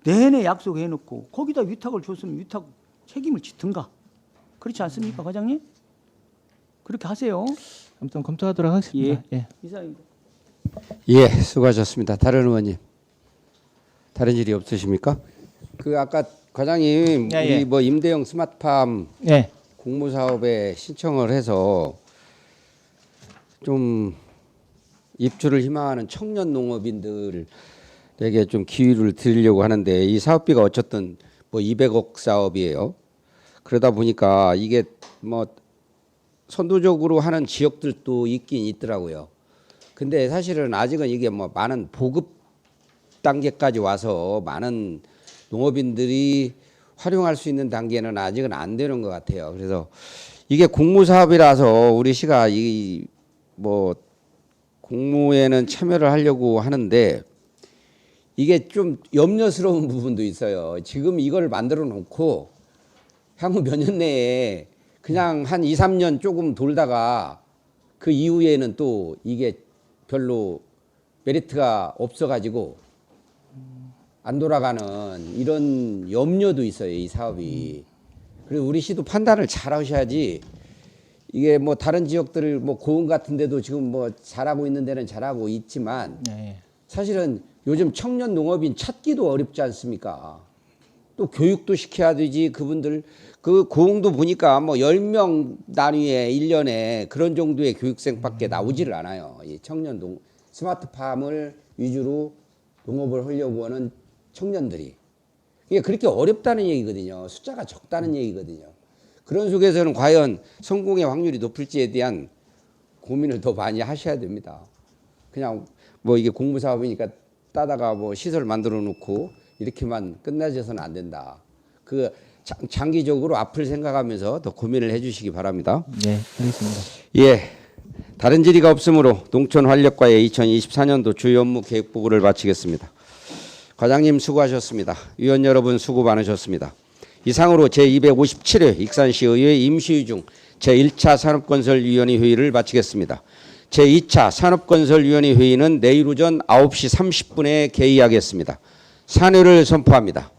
내내 약속해놓고 거기다 위탁을 줬으면 위탁 책임을 지든가. 그렇지 않습니까, 과장님? 그렇게 하세요. 아무튼 검토하도록 하겠습니다. 예. 이상입니다. 예, 수고하셨습니다. 다른 의원님, 다른 일이 없으십니까? 그 아까 과장님 예. 우리 뭐 임대형 스마트팜 예. 공모사업에 신청을 해서 좀 입주를 희망하는 청년 농업인들에게 좀 기회를 드리려고 하는데 이 사업비가 어쨌든 뭐 200억 사업이에요. 그러다 보니까 이게 뭐 선도적으로 하는 지역들도 있긴 있더라고요. 근데 사실은 아직은 이게 뭐 많은 보급 단계까지 와서 많은 농업인들이 활용할 수 있는 단계는 아직은 안 되는 것 같아요. 그래서 이게 공무사업이라서 우리 시가 이 뭐 공무에는 참여를 하려고 하는데 이게 좀 염려스러운 부분도 있어요. 지금 이걸 만들어 놓고 향후 몇 년 내에 그냥 한 2, 3년 조금 돌다가 그 이후에는 또 이게 별로 메리트가 없어가지고 안 돌아가는 이런 염려도 있어요, 이 사업이. 그리고 우리 시도 판단을 잘 하셔야지 이게 뭐 다른 지역들 뭐 고흥 같은 데도 지금 뭐 잘하고 있는 데는 잘하고 있지만 사실은 요즘 청년 농업인 찾기도 어렵지 않습니까? 또 교육도 시켜야 되지. 그분들 그 고흥도 보니까 뭐 10명 단위에 1년에 그런 정도의 교육생밖에 나오지를 않아요. 이 청년 스마트팜을 위주로 농업을 하려고 하는 청년들이. 이게 그렇게 어렵다는 얘기거든요. 숫자가 적다는 얘기거든요. 그런 속에서는 과연 성공의 확률이 높을지에 대한 고민을 더 많이 하셔야 됩니다. 그냥 뭐 이게 공무사업이니까 따다가 뭐 시설 만들어 놓고 이렇게만 끝나져서는 안 된다. 그 장기적으로 앞을 생각하면서 더 고민을 해주시기 바랍니다. 네, 알겠습니다. 예, 다른 질의가 없으므로 농촌환력과의 2024년도 주요 업무 계획 보고를 마치겠습니다. 과장님 수고하셨습니다. 위원 여러분 수고 많으셨습니다. 이상으로 제257회 익산시의회 임시회 중 제1차 산업건설위원회 회의를 마치겠습니다. 제2차 산업건설위원회 회의는 내일 오전 9시 30분에 개의하겠습니다. 산회를 선포합니다.